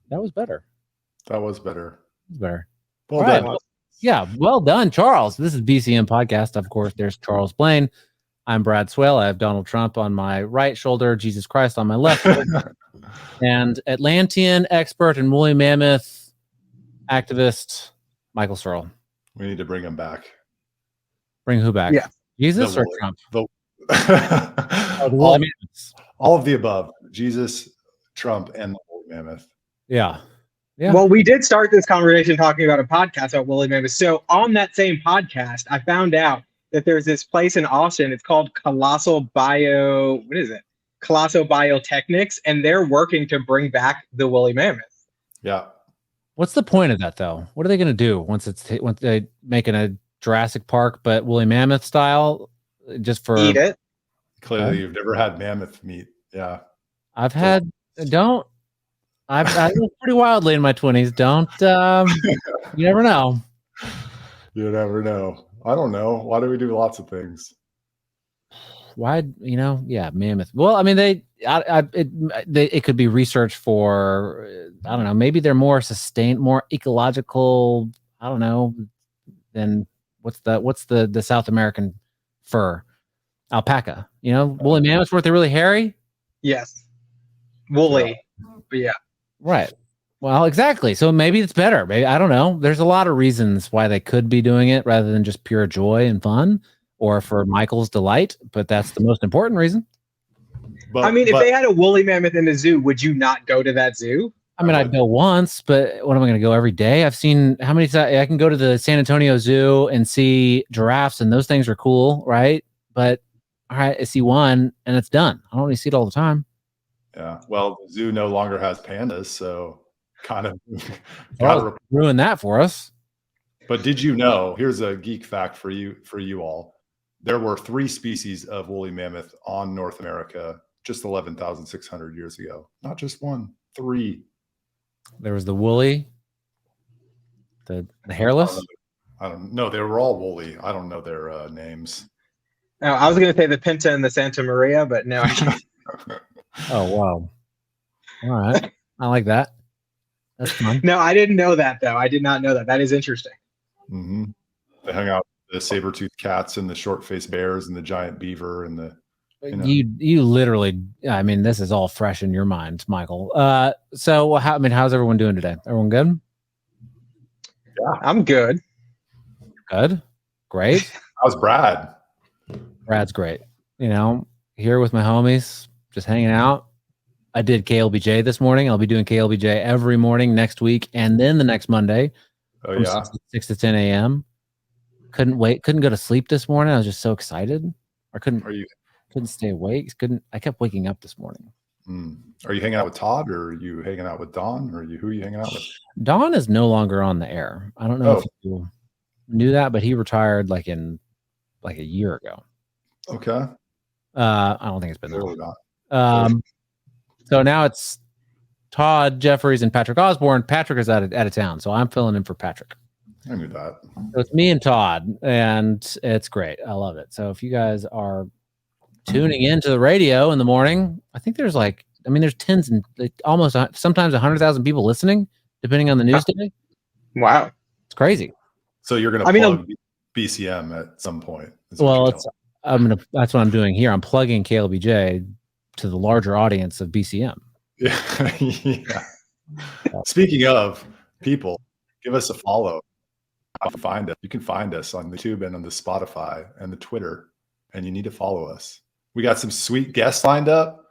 That was better. That was better. Better. Well done. done. Yeah, well done, Charles. This is BCM podcast. Of course, there's Charles Blaine. I'm Brad Swale. I have Donald Trump on my right shoulder, Jesus Christ on my left shoulder, and Atlantean expert and woolly mammoth activist Michael Searle. We need to bring him back. Bring who back? Yeah. Jesus or Trump? All of the above. Jesus, Trump, and the woolly mammoth. Yeah. Well, we did start this conversation talking about a podcast about woolly mammoths. So on that same podcast, I found out that there's this place in Austin. It's called Colossal Biotechnics, and they're working to bring back the woolly mammoth. Yeah. What's the point of that, though? What are they going to do once they make a Jurassic Park but woolly mammoth style, just for eat it? Clearly, you've never had mammoth meat. Yeah, I've had. I lived pretty wildly in my 20s. Don't you never know? You never know. I don't know. Why do we do lots of things? Why, mammoth. Well, I mean, it could be research for, I don't know, maybe they're more ecological, I don't know, than what's the South American fur? Alpaca. Woolly mammoths, weren't they really hairy? Yes. Woolly. But yeah. Right. Well, exactly. So maybe it's better. Maybe, I don't know. There's a lot of reasons why they could be doing it rather than just pure joy and fun or for Michael's delight. But that's the most important reason. If they had a woolly mammoth in the zoo, would you not go to that zoo? I mean, I'd go once, but what am I going to go every day? I've seen how many times I can go to the San Antonio Zoo and see giraffes, and those things are cool, right? But all right, I see one and it's done. I don't need to see it all the time. Yeah. Well, the zoo no longer has pandas, so kind of ruin that for us. But did you know? Here's a geek fact for you all. There were 3 species of woolly mammoth on North America just 11,600 years ago. Not just 1, 3. There was the woolly, the hairless. I don't know. They were all woolly. I don't know their names. No, I was going to say the Pinta and the Santa Maria, but no. Oh, wow. All right. I like that. That's fun. No, I didn't know that, though. I did not know that. That is interesting. Mm-hmm. They hung out with the saber-toothed cats and the short-faced bears and the giant beaver and the... You literally, I mean, this is all fresh in your mind, Michael. So, how's everyone doing today? Everyone good? Yeah, I'm good. Good. Great. How's Brad? Brad's great. Here with my homies, just hanging out. I did KLBJ this morning. I'll be doing KLBJ every morning next week and then the next Monday. Oh, yeah. 6 to 10 a.m. Couldn't wait. Couldn't go to sleep this morning. I was just so excited. I couldn't stay awake. I kept waking up this morning. Are you hanging out with Todd, or are you hanging out with Don, or who are you hanging out with? Don is no longer on the air. I don't know if you knew that, but he retired like a year ago. Okay. I don't think it's been that long. So now it's Todd Jeffries and Patrick Osborne. Patrick is out of town, so I'm filling in for Patrick. I knew that. So it's me and Todd, and it's great. I love it. So if you guys are tuning into the radio in the morning, I think there's tens and almost sometimes 100,000 people listening, depending on the news day. Wow, it's crazy. So you're going to plug BCM at some point. Well, that's what I'm doing here. I'm plugging KLBJ to the larger audience of BCM. Yeah. Speaking of people, give us a follow. You can find us on YouTube and on the Spotify and the Twitter, and you need to follow us. We got some sweet guests lined up,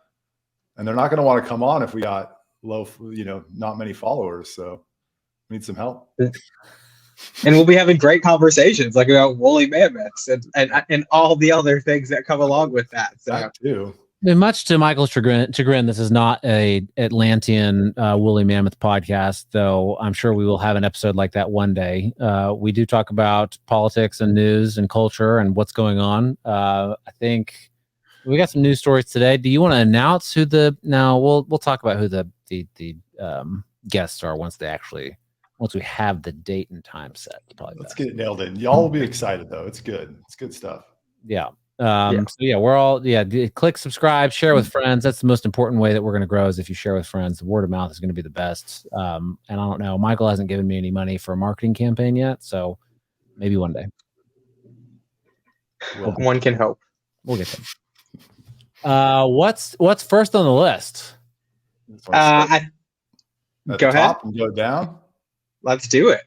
and they're not going to want to come on if we got not many followers. So we need some help. And we'll be having great conversations like about woolly mammoths and all the other things that come along with that. So. That too. Much to Michael's chagrin, this is not a Atlantean woolly mammoth podcast, though I'm sure we will have an episode like that one day. We do talk about politics and news and culture and what's going on. I think we got some news stories today. Do you want to announce who we'll talk about who the guests are once we have the date and time set. Let's get it nailed in. Y'all will be excited though. It's good. It's good stuff. Yeah. So yeah, we're all click subscribe, share with friends. That's the most important way that we're going to grow, is if you share with friends. The word of mouth is going to be the best. And I don't know, Michael hasn't given me any money for a marketing campaign yet, so maybe one day. One can hope. We'll get them. What's first on the list? Go ahead. Top and go down. Let's do it.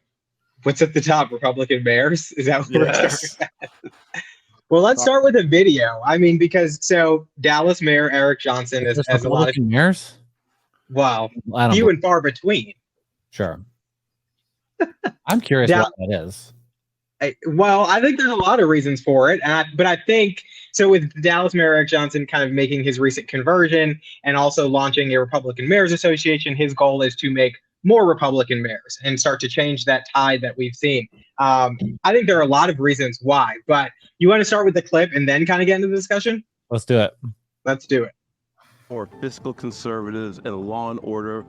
What's at the top? Republican mayors? Is that what we're starting at? Well, let's start with a video. I mean, because Dallas Mayor Eric Johnson has a lot of mayors. Well, few and far between. Sure. I'm curious what that is. I think there's a lot of reasons for it, but I think with Dallas Mayor Eric Johnson kind of making his recent conversion and also launching a Republican Mayors Association, his goal is to make more Republican mayors and start to change that tide that we've seen. I think there are a lot of reasons why, but you want to start with the clip and then kind of get into the discussion? Let's do it. Let's do it. More fiscal conservatives and law and order,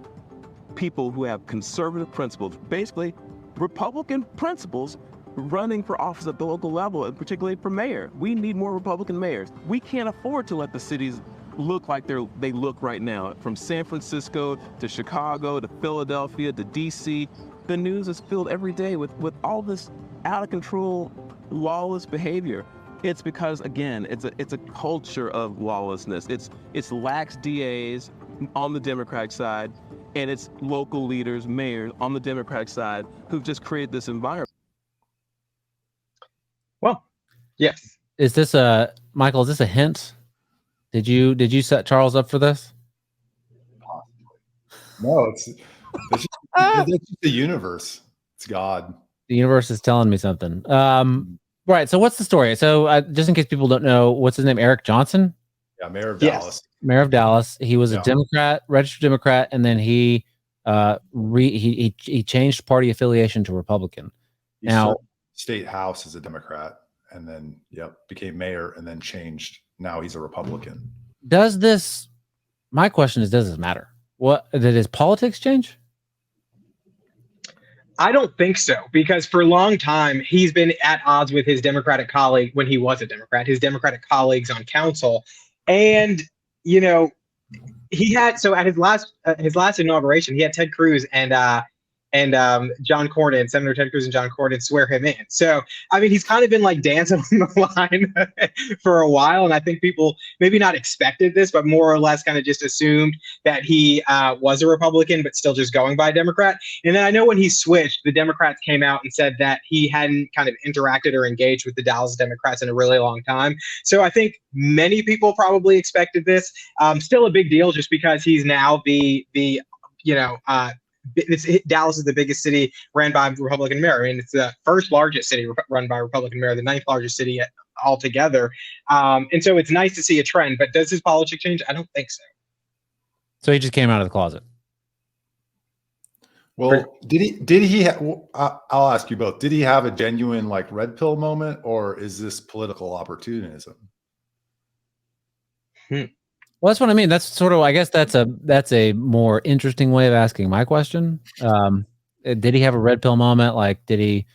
people who have conservative principles, basically Republican principles, running for office at the local level, and particularly for mayor. We need more Republican mayors. We can't afford to let the cities look like they look right now. From San Francisco to Chicago to Philadelphia to DC, the news is filled every day with all this out of control, lawless behavior. It's because, again, it's a culture of lawlessness. It's lax DAs on the Democratic side, and it's local leaders, mayors on the Democratic side, who've just created this environment. Well, yes. Is this Michael? Is this a hint? Did you set Charles up for this? No, it's just the universe. It's God. The universe is telling me something. Right. So what's the story? So just in case people don't know, what's his name? Eric Johnson? Yeah, Mayor of Dallas. Mayor of Dallas. He was a Democrat, registered Democrat, and then he changed party affiliation to Republican. He served state house as a Democrat, and then became mayor, and then changed. Now he's a Republican. My question is, does this matter? Did his politics change? I don't think so, because for a long time, he's been at odds with his Democratic colleague when he was a Democrat, his Democratic colleagues on council. And, he had, at his last inauguration, he had Ted Cruz and John Cornyn, Senator Ted Cruz and John Cornyn swear him in. So, I mean, he's kind of been like dancing on the line for a while. And I think people maybe not expected this, but more or less kind of just assumed that he was a Republican, but still just going by Democrat. And then I know when he switched, the Democrats came out and said that he hadn't kind of interacted or engaged with the Dallas Democrats in a really long time. So I think many people probably expected this. Still a big deal just because he's now Dallas is the biggest city ran by a Republican mayor. I mean, it's the first largest city run by a Republican mayor, the ninth largest city altogether. And so it's nice to see a trend, but does his politics change? I don't think so. So he just came out of the closet. Well, did he I'll ask you both. Did he have a genuine red pill moment, or is this political opportunism? Well, that's what I mean. That's sort of, I guess that's a more interesting way of asking my question. Did he have a red pill moment? Like, did he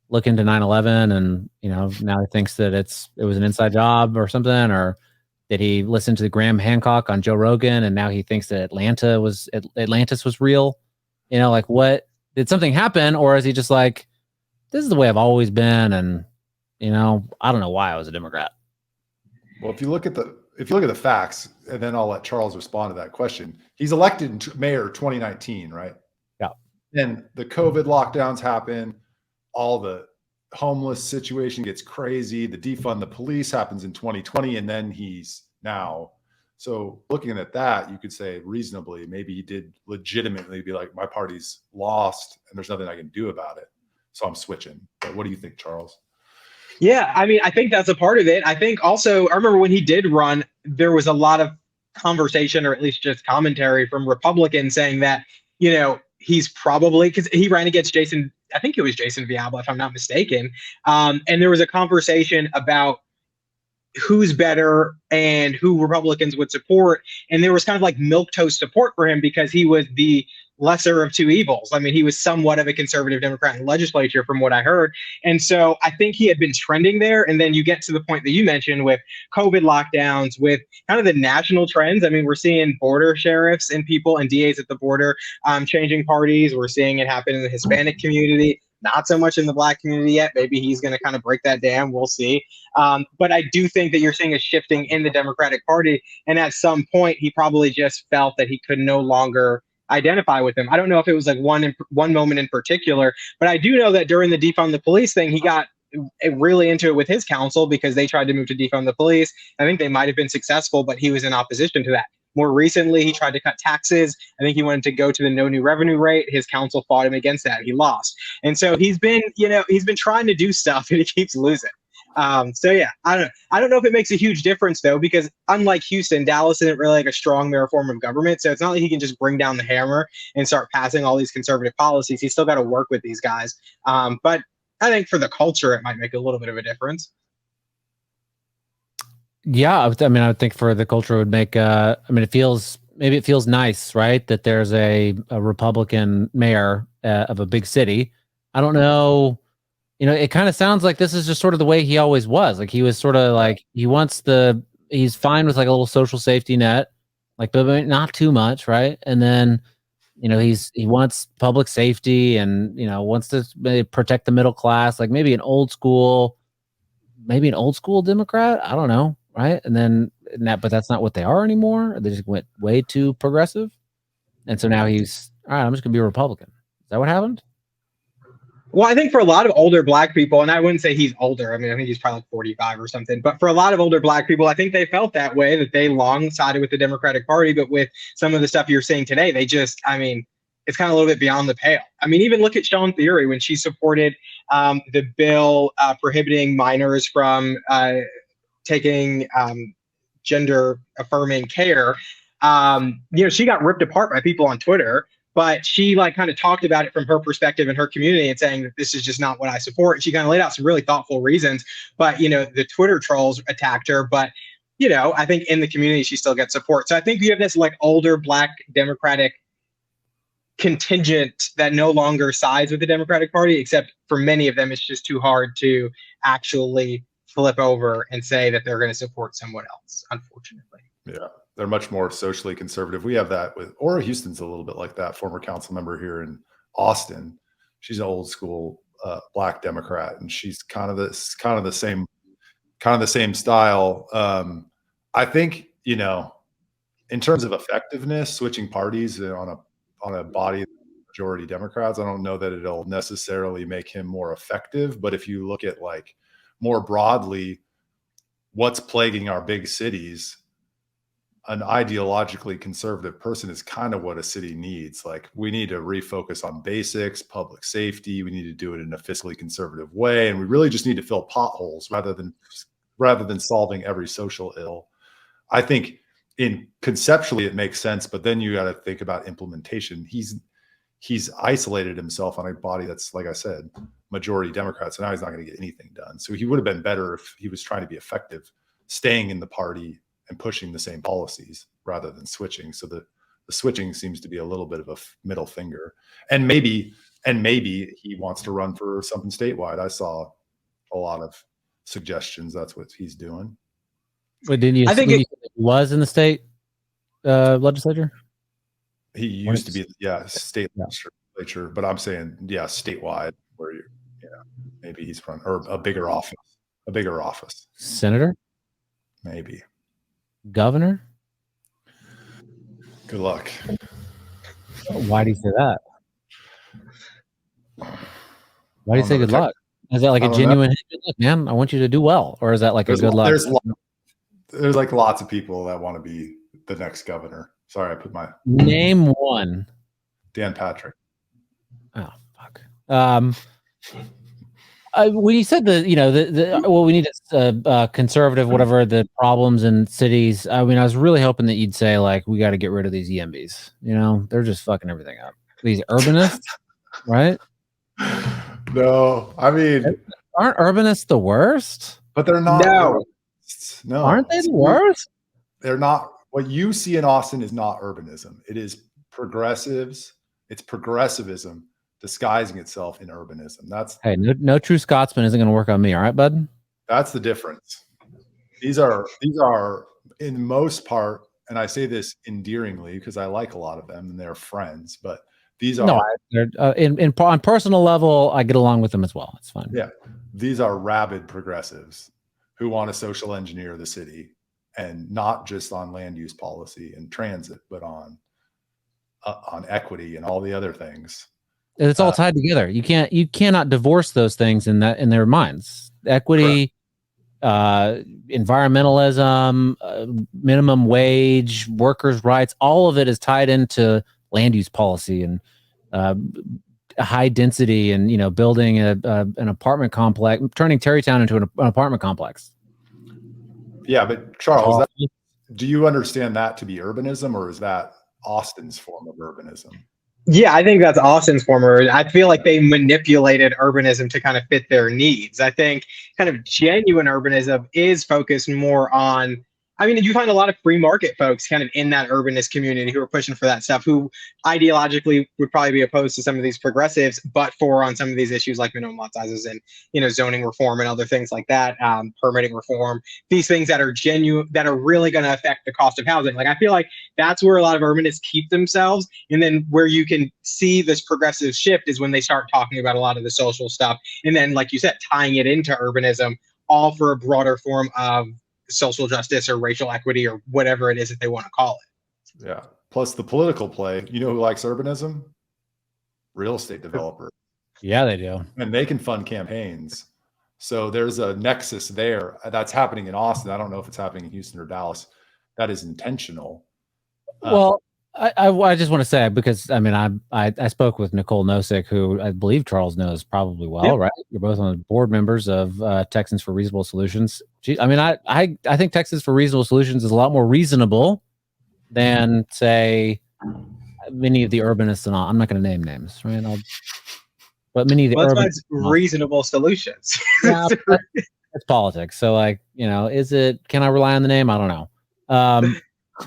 look into 9/11 and, now he thinks that it was an inside job or something? Or did he listen to Graham Hancock on Joe Rogan and now he thinks that Atlantis was real? What did something happen? Or is he just like, this is the way I've always been, and I don't know why I was a Democrat. Well, if you look at the facts, and then I'll let Charles respond to that question. He's elected mayor 2019, right? Yeah. And the COVID lockdowns happen. All the homeless situation gets crazy. The defund the police happens in 2020, and then he's now. So looking at that, you could say reasonably, maybe he did legitimately be like, my party's lost, and there's nothing I can do about it, so I'm switching. But what do you think, Charles? Yeah, I mean, I think that's a part of it. I think also, I remember when he did run, there was a lot of conversation, or at least just commentary from Republicans saying that, he's probably, because he ran against Jason Viabla, if I'm not mistaken. And there was a conversation about who's better and who Republicans would support. And there was kind of like milquetoast support for him because he was the lesser of two evils. I mean, he was somewhat of a conservative Democrat in the legislature from what I heard. And so I think he had been trending there. And then you get to the point that you mentioned with COVID lockdowns, with kind of the national trends. I mean, we're seeing border sheriffs and people and DAs at the border changing parties. We're seeing it happen in the Hispanic community. Not so much in the Black community yet. Maybe he's going to kind of break that dam. We'll see. But I do think that you're seeing a shifting in the Democratic Party. And at some point, he probably just felt that he could no longer identify with him. I don't know if it was like one moment in particular, but I do know that during the defund the police thing, he got really into it with his council because they tried to move to defund the police. I think they might have been successful, but he was in opposition to that. More recently, he tried to cut taxes. I think he wanted to go to the no new revenue rate. His council fought him against that. He lost. And so he's been trying to do stuff and he keeps losing. So yeah, I don't know if it makes a huge difference though, because unlike Houston, Dallas isn't really like a strong mirror form of government. So it's not like he can just bring down the hammer and start passing all these conservative policies. He's still got to work with these guys. But I think for the culture, it might make a little bit of a difference. Yeah, I mean, I would think for the culture it would make. I mean, it feels nice, right? That there's a Republican mayor of a big city. I don't know. You know, it kind of sounds like this is just sort of the way he always was. Like he was sort of like he's fine with like a little social safety net, like but not too much, right? And then, you know, he wants public safety and wants to maybe protect the middle class, like maybe an old school Democrat. I don't know. Right. But that's not what they are anymore. They just went way too progressive. And so now he's all right. I'm just going to be a Republican. Is that what happened? Well, I think for a lot of older Black people, and I wouldn't say he's older. I mean, I think he's probably like 45 or something. But for a lot of older Black people, I think they felt that way, that they long sided with the Democratic Party. But with some of the stuff you're saying today, it's kind of a little bit beyond the pale. I mean, even look at Sean Theory when she supported the bill prohibiting minors from taking gender affirming care. She got ripped apart by people on Twitter, but she like kind of talked about it from her perspective in her community and saying that this is just not what I support. And she kind of laid out some really thoughtful reasons, but the Twitter trolls attacked her. But I think in the community she still gets support. So I think you have this like older Black Democratic contingent that no longer sides with the Democratic Party, except for many of them, it's just too hard to actually flip over and say that they're going to support someone else, unfortunately. Yeah, they're much more socially conservative. We have that with, or Houston's a little bit like that. Former council member here in Austin, she's an old school Black Democrat, and she's kind of the same style. I think in terms of effectiveness, switching parties on a body of majority Democrats, I don't know that it'll necessarily make him more effective. But if you look at like more broadly, what's plaguing our big cities, an ideologically conservative person is kind of what a city needs. Like we need to refocus on basics, public safety. We need to do it in a fiscally conservative way. And we really just need to fill potholes rather than solving every social ill. I think conceptually it makes sense, but then you got to think about implementation. He's isolated himself on a body that's, like I said, majority Democrats, so now he's not going to get anything done. So he would have been better if he was trying to be effective, staying in the party and pushing the same policies rather than switching. So the switching seems to be a little bit of a middle finger. And maybe he wants to run for something statewide. I saw a lot of suggestions that's what he's doing. Wait, didn't you? I think he was in the state legislature. He used to be, state legislature, but I'm saying, statewide, where maybe he's run, or a bigger office. Senator? Maybe. Governor? Good luck. Why do you say that? Why do you say good luck? Is that like a genuine good luck, man? I want you to do well, or is that like a good luck? There's like lots of people that want to be the next governor. Sorry, I put my name one. Dan Patrick. Oh fuck. When you said we need a conservative, whatever the problems in cities. I mean, I was really hoping that you'd say like we got to get rid of these EMBs. They're just fucking everything up. These urbanists, right? No, I mean, aren't urbanists the worst? But they're not. No, aren't they the worst? They're not. What you see in Austin is not urbanism. It is progressives It's progressivism disguising itself in urbanism. Hey, no true Scotsman isn't going to work on me. All right, bud. That's the difference. These are in most part, and I say this endearingly because I like a lot of them and they're friends, but these are on personal level, I get along with them as well. It's fine. Yeah, these are rabid progressives who want to social engineer the city, and not just on land use policy and transit, but on equity and all the other things. It's all tied together. You cannot divorce those things in their minds. Equity, environmentalism, minimum wage, workers' rights, all of it is tied into land use policy and high density and building an apartment complex, turning Terrytown into an apartment complex. Yeah, but Charles, do you understand that to be urbanism, or is that Austin's form of urbanism? Yeah, I think that's Austin's form of urbanism. I feel like they manipulated urbanism to kind of fit their needs. I think kind of genuine urbanism is focused more on, I mean, you find a lot of free market folks kind of in that urbanist community who are pushing for that stuff, who ideologically would probably be opposed to some of these progressives, but for on some of these issues like minimum lot sizes and, zoning reform and other things like that, permitting reform, these things that are genuine, that are really going to affect the cost of housing. Like, I feel like that's where a lot of urbanists keep themselves. And then where you can see this progressive shift is when they start talking about a lot of the social stuff. And then, like you said, tying it into urbanism, all for a broader form of social justice or racial equity or whatever it is that they want to call it. Yeah. Plus the political play. You know who likes urbanism? Real estate developers. Yeah, they do. And they can fund campaigns. So there's a nexus there that's happening in Austin. I don't know if it's happening in Houston or Dallas. That is intentional. Well, I just want to say, because I mean, I spoke with Nicole Nosek, who I believe Charles knows probably well, yep. Right? You're both on the board members of Texans for Reasonable Solutions. I mean, I think Texans for Reasonable Solutions is a lot more reasonable than, say, many of the urbanists and all. I'm not going to name names, right? But many of the urbanists, reasonable solutions. Yeah, it's politics. So, like, is it? Can I rely on the name? I don't know.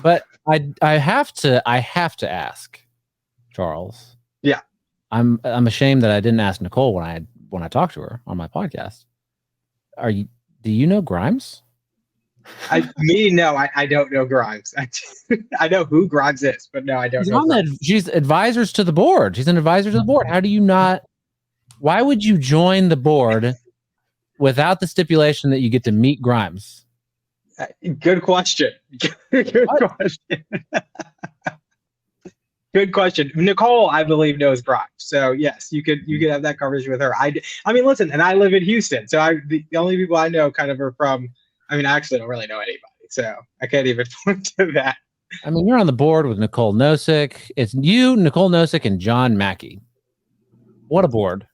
But I have to ask, Charles. Yeah, I'm ashamed that I didn't ask Nicole when I talked to her on my podcast. Do you know Grimes? No, I don't know Grimes. I know who Grimes is, but no, I don't know. She's advisors to the board. She's an advisor to the board. How do you not? Why would you join the board without the stipulation that you get to meet Grimes? Good question. Good question. Good question. Nicole, I believe, knows Grimes. So yes, you could have that conversation with her. I mean, listen, and I live in Houston, so the only people I know kind of are from. I mean, I actually don't really know anybody, so I can't even point to that. I mean, you're on the board with Nicole Nosek. It's you, Nicole Nosek, and John Mackey. What a board!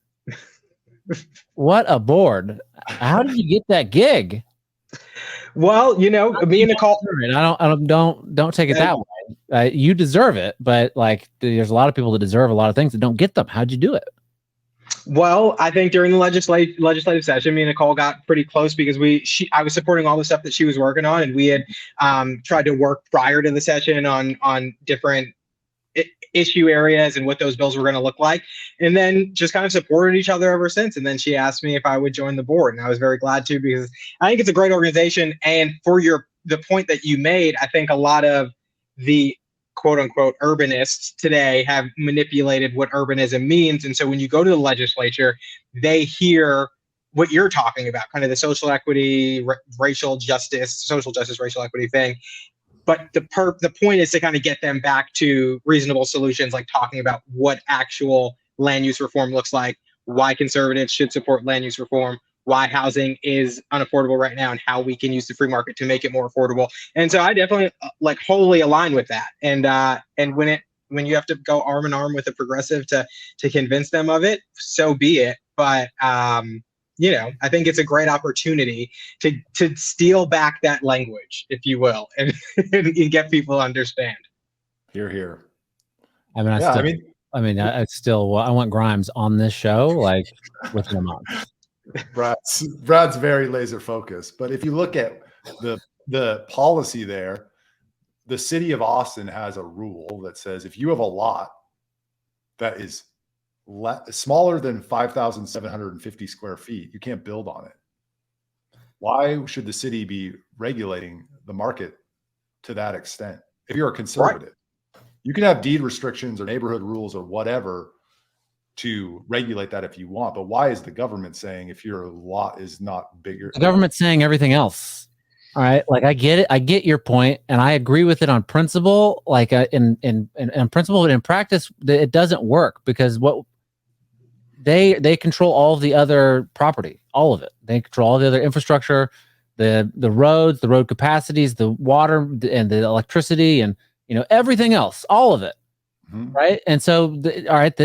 What a board! How did you get that gig? Well, me and Nicole. I don't take it that way. You deserve it, but like, there's a lot of people that deserve a lot of things that don't get them. How'd you do it? Well, I think during the legislative session, me and Nicole got pretty close because I was supporting all the stuff that she was working on, and we had tried to work prior to the session on different issue areas and what those bills were going to look like, and then just kind of supported each other ever since. And then she asked me if I would join the board, and I was very glad to, because I think it's a great organization. And for the point that you made, I think a lot of the quote unquote urbanists today have manipulated what urbanism means. And so when you go to the legislature, they hear what you're talking about, kind of the social equity, racial justice, social justice, racial equity thing. But the point is to kind of get them back to reasonable solutions, like talking about what actual land use reform looks like, why conservatives should support land use reform, why housing is unaffordable right now, and how we can use the free market to make it more affordable. And so I definitely wholly align with that. And when you have to go arm in arm with a progressive to convince them of it, so be it. But I think it's a great opportunity to steal back that language, if you will, and get people to understand. Hear, hear. I mean, I want Grimes on this show, like, with him on. Brad's very laser focused, but if you look at the policy there, the city of Austin has a rule that says if you have a lot that is smaller than 5,750 square feet, you can't build on it. Why should the city be regulating the market to that extent? If you're a conservative, you can have deed restrictions or neighborhood rules or whatever to regulate that if you want. But why is the government saying if your lot is not bigger? The government's saying everything else. All right. Like, I get it. I get your point, and I agree with it on principle. Like, in principle, but in practice, it doesn't work, because what they control all of the other property, all of it. They control all the other infrastructure, the roads, the road capacities, the water, and the electricity, and everything else, all of it. Mm-hmm. Right. And so,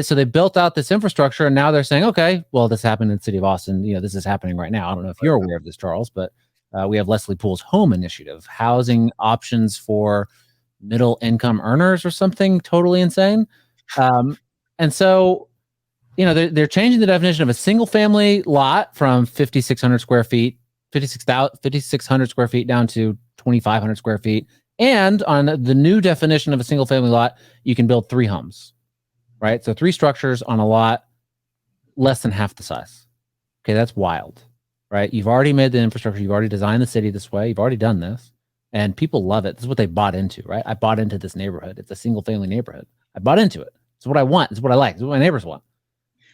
so they built out this infrastructure, and now they're saying, okay, well, this happened in the city of Austin. This is happening right now. I don't know if you're aware of this, Charles, but we have Leslie Poole's Home Initiative, housing options for middle income earners or something totally insane. And so, they're changing the definition of a single family lot from 5,600 square feet, 5,600 square feet down to 2,500 square feet. And on the new definition of a single family lot, you can build 3 homes, right? So 3 structures on a lot less than half the size. Okay, that's wild, right? You've already made the infrastructure. You've already designed the city this way. You've already done this, and people love it. This is what they bought into, right? I bought into this neighborhood. It's a single family neighborhood. I bought into it. It's what I want. It's what I like. It's what my neighbors want.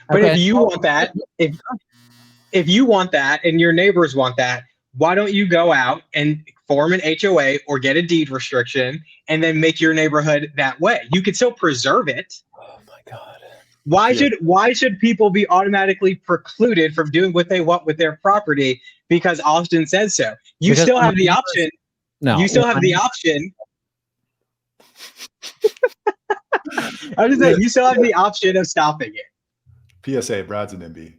But if you want that, if you want that and your neighbors want that, why don't you go out and form an HOA or get a deed restriction and then make your neighborhood that way? You could still preserve it. Oh my God. Why should people be automatically precluded from doing what they want with their property because Austin says so? You still have the option. No. You still have the option. I was just saying, you still have the option of stopping it. PSA, Brad's an NIMBY.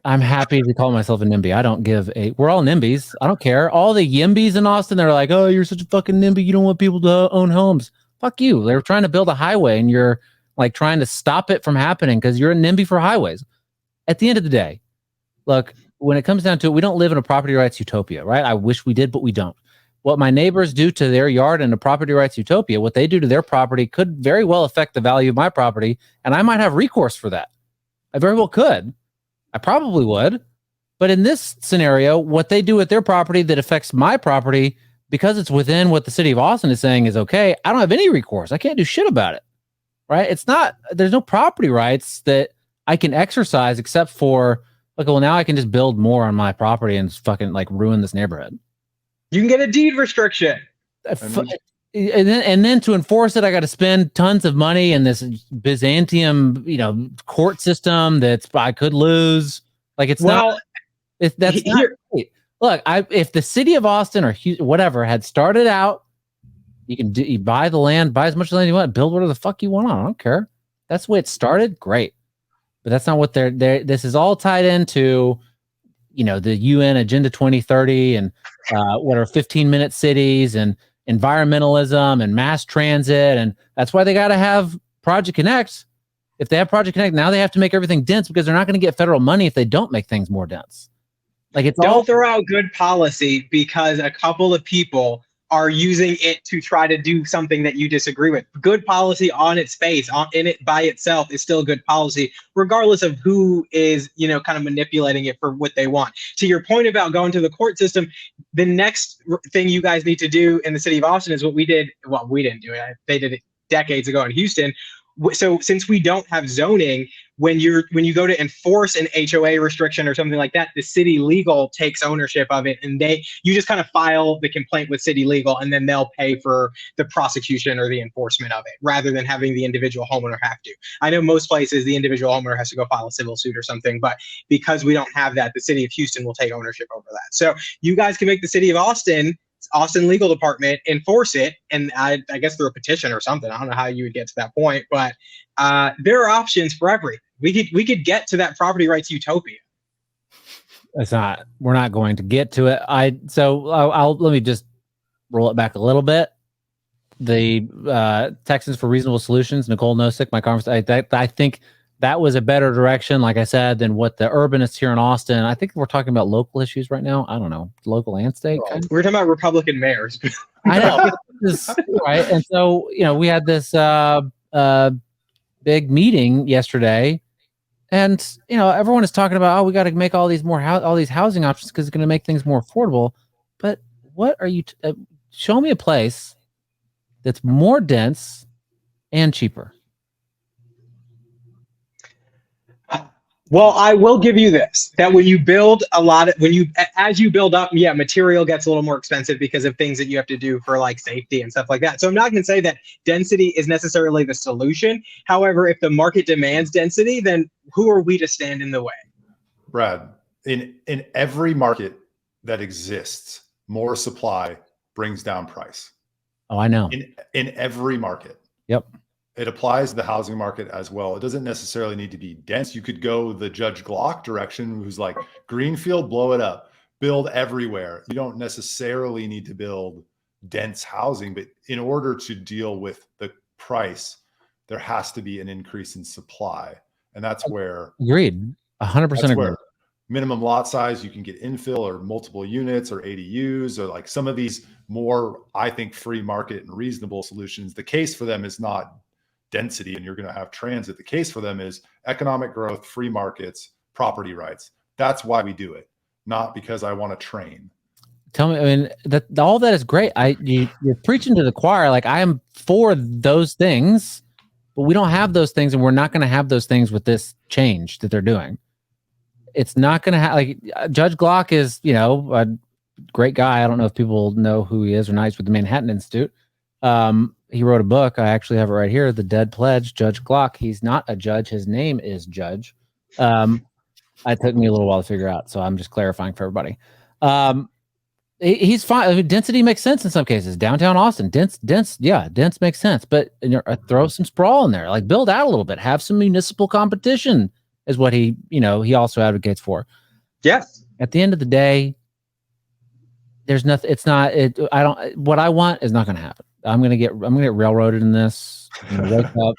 I'm happy to call myself a NIMBY. I don't give a. We're all NIMBYs. I don't care. All the YIMBYs in Austin, they're like, oh, you're such a fucking NIMBY. You don't want people to own homes. Fuck you. They're trying to build a highway, and you're like trying to stop it from happening because you're a NIMBY for highways. At the end of the day, look, when it comes down to it, we don't live in a property rights utopia, right? I wish we did, but we don't. What my neighbors do to their yard in a property rights utopia, what they do to their property could very well affect the value of my property, and I might have recourse for that. I very well could. I probably would. But in this scenario, what they do with their property that affects my property, because it's within what the city of Austin is saying is okay, I don't have any recourse. I can't do shit about it. Right? There's no property rights that I can exercise except for, like, well, now I can just build more on my property and fucking like ruin this neighborhood. You can get a deed restriction. And then to enforce it, I got to spend tons of money in this Byzantium, court system that I could lose. Like, it's not. That's not great. Look, if the city of Austin or whatever had started out, you buy the land, buy as much land you want, build whatever the fuck you want on. I don't care. That's the way it started. Great, but that's not what they're. This is all tied into, the UN Agenda 2030 and what are 15-minute cities and environmentalism and mass transit, and that's why they got to have Project Connect. If they have Project Connect, now they have to make everything dense because they're not going to get federal money if they don't make things more dense. Like, don't throw out good policy because a couple of people are using it to try to do something that you disagree with. Good policy on its face, in it by itself, is still good policy, regardless of who is, kind of manipulating it for what they want. To your point about going to the court system, the next thing you guys need to do in the city of Austin is what we did. Well, we didn't do it. They did it decades ago in Houston. So since we don't have zoning, when you go to enforce an HOA restriction or something like that, the city legal takes ownership of it, and you just kind of file the complaint with city legal, and then they'll pay for the prosecution or the enforcement of it, rather than having the individual homeowner have to. I know most places the individual homeowner has to go file a civil suit or something, but because we don't have that, the city of Houston will take ownership over that. So you guys can make the city of Austin Legal Department enforce it, and I guess through a petition or something. I don't know how you would get to that point, but there are options for everything. We could get to that property rights utopia. We're not going to get to it. Let me just roll it back a little bit. The Texans for Reasonable Solutions, Nicole Nosek, my conference, I think that was a better direction, like I said, than what the urbanists here in Austin. I think we're talking about local issues right now. I don't know, local and state. We're talking about Republican mayors. I know, right? And so we had this big meeting yesterday, and everyone is talking about, we got to make all these housing options because it's going to make things more affordable. But what are you? Show me a place that's more dense and cheaper. Well, I will give you this, that when you build as you build up, material gets a little more expensive because of things that you have to do for like safety and stuff like that. So I'm not going to say that density is necessarily the solution. However, if the market demands density, then who are we to stand in the way? Brad, in every market that exists, more supply brings down price. Oh, I know. In every market. Yep. It applies to the housing market as well. It doesn't necessarily need to be dense. You could go the Judge Glock direction, who's like, greenfield, blow it up, build everywhere. You don't necessarily need to build dense housing, but in order to deal with the price, there has to be an increase in supply. And that's where agreed. 100% agree. Minimum lot size, you can get infill or multiple units or ADUs or like some of these more, I think, free market and reasonable solutions. The case for them is not density and you're going to have transit. The case for them is economic growth, free markets, property rights. That's why we do it, not because I want to train. Tell me, I mean, all that is great. You're preaching to the choir. Like, I am for those things, but we don't have those things, and we're not going to have those things with this change that they're doing. It's not going to have, like, Judge Glock is, a great guy. I don't know if people know who he is or not. He's with the Manhattan Institute. He wrote a book. I actually have it right here. The Dead Pledge, Judge Glock. He's not a judge. His name is Judge. It took me a little while to figure out, so I'm just clarifying for everybody. He's fine. I mean, density makes sense in some cases. Downtown Austin, dense makes sense. But throw some sprawl in there, like build out a little bit, have some municipal competition is what he also advocates for. Yes. At the end of the day, there's nothing. It's not. What I want is not going to happen. I'm gonna get railroaded in this. I'm gonna wake up.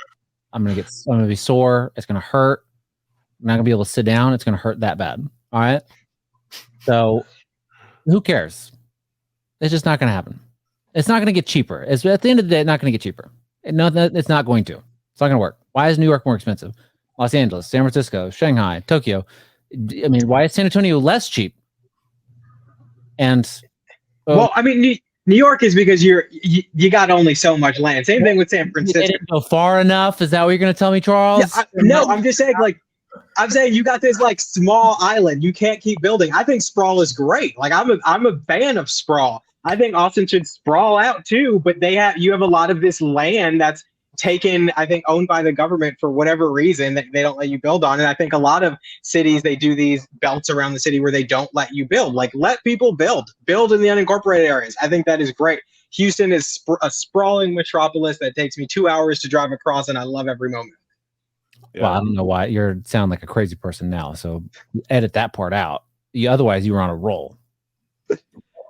I'm gonna be sore. It's gonna hurt. I'm not gonna be able to sit down. It's gonna hurt that bad. All right. So, who cares? It's just not gonna happen. It's not gonna get cheaper. It's at the end of the day, it's not gonna get cheaper. No, it's not going to. It's not gonna work. Why is New York more expensive? Los Angeles, San Francisco, Shanghai, Tokyo. I mean, why is San Antonio less cheap? And well, I mean, New York is because you got only so much land. Same thing with San Francisco. They didn't go far enough. Is that what you're going to tell me, Charles? Yeah, no, I'm just saying, I'm saying you got this like small island. You can't keep building. I think sprawl is great. Like I'm a fan of sprawl. I think Austin should sprawl out too, but you have a lot of this land that's taken, I think, owned by the government for whatever reason that they don't let you build on. And I think a lot of cities, they do these belts around the city where they don't let you build. Like, let people build in the unincorporated areas. I think that is great. Houston is a sprawling metropolis that takes me 2 hours to drive across, and I love every moment. Yeah. Well, I don't know why you sound like a crazy person now. So edit that part out. Otherwise, you were on a roll.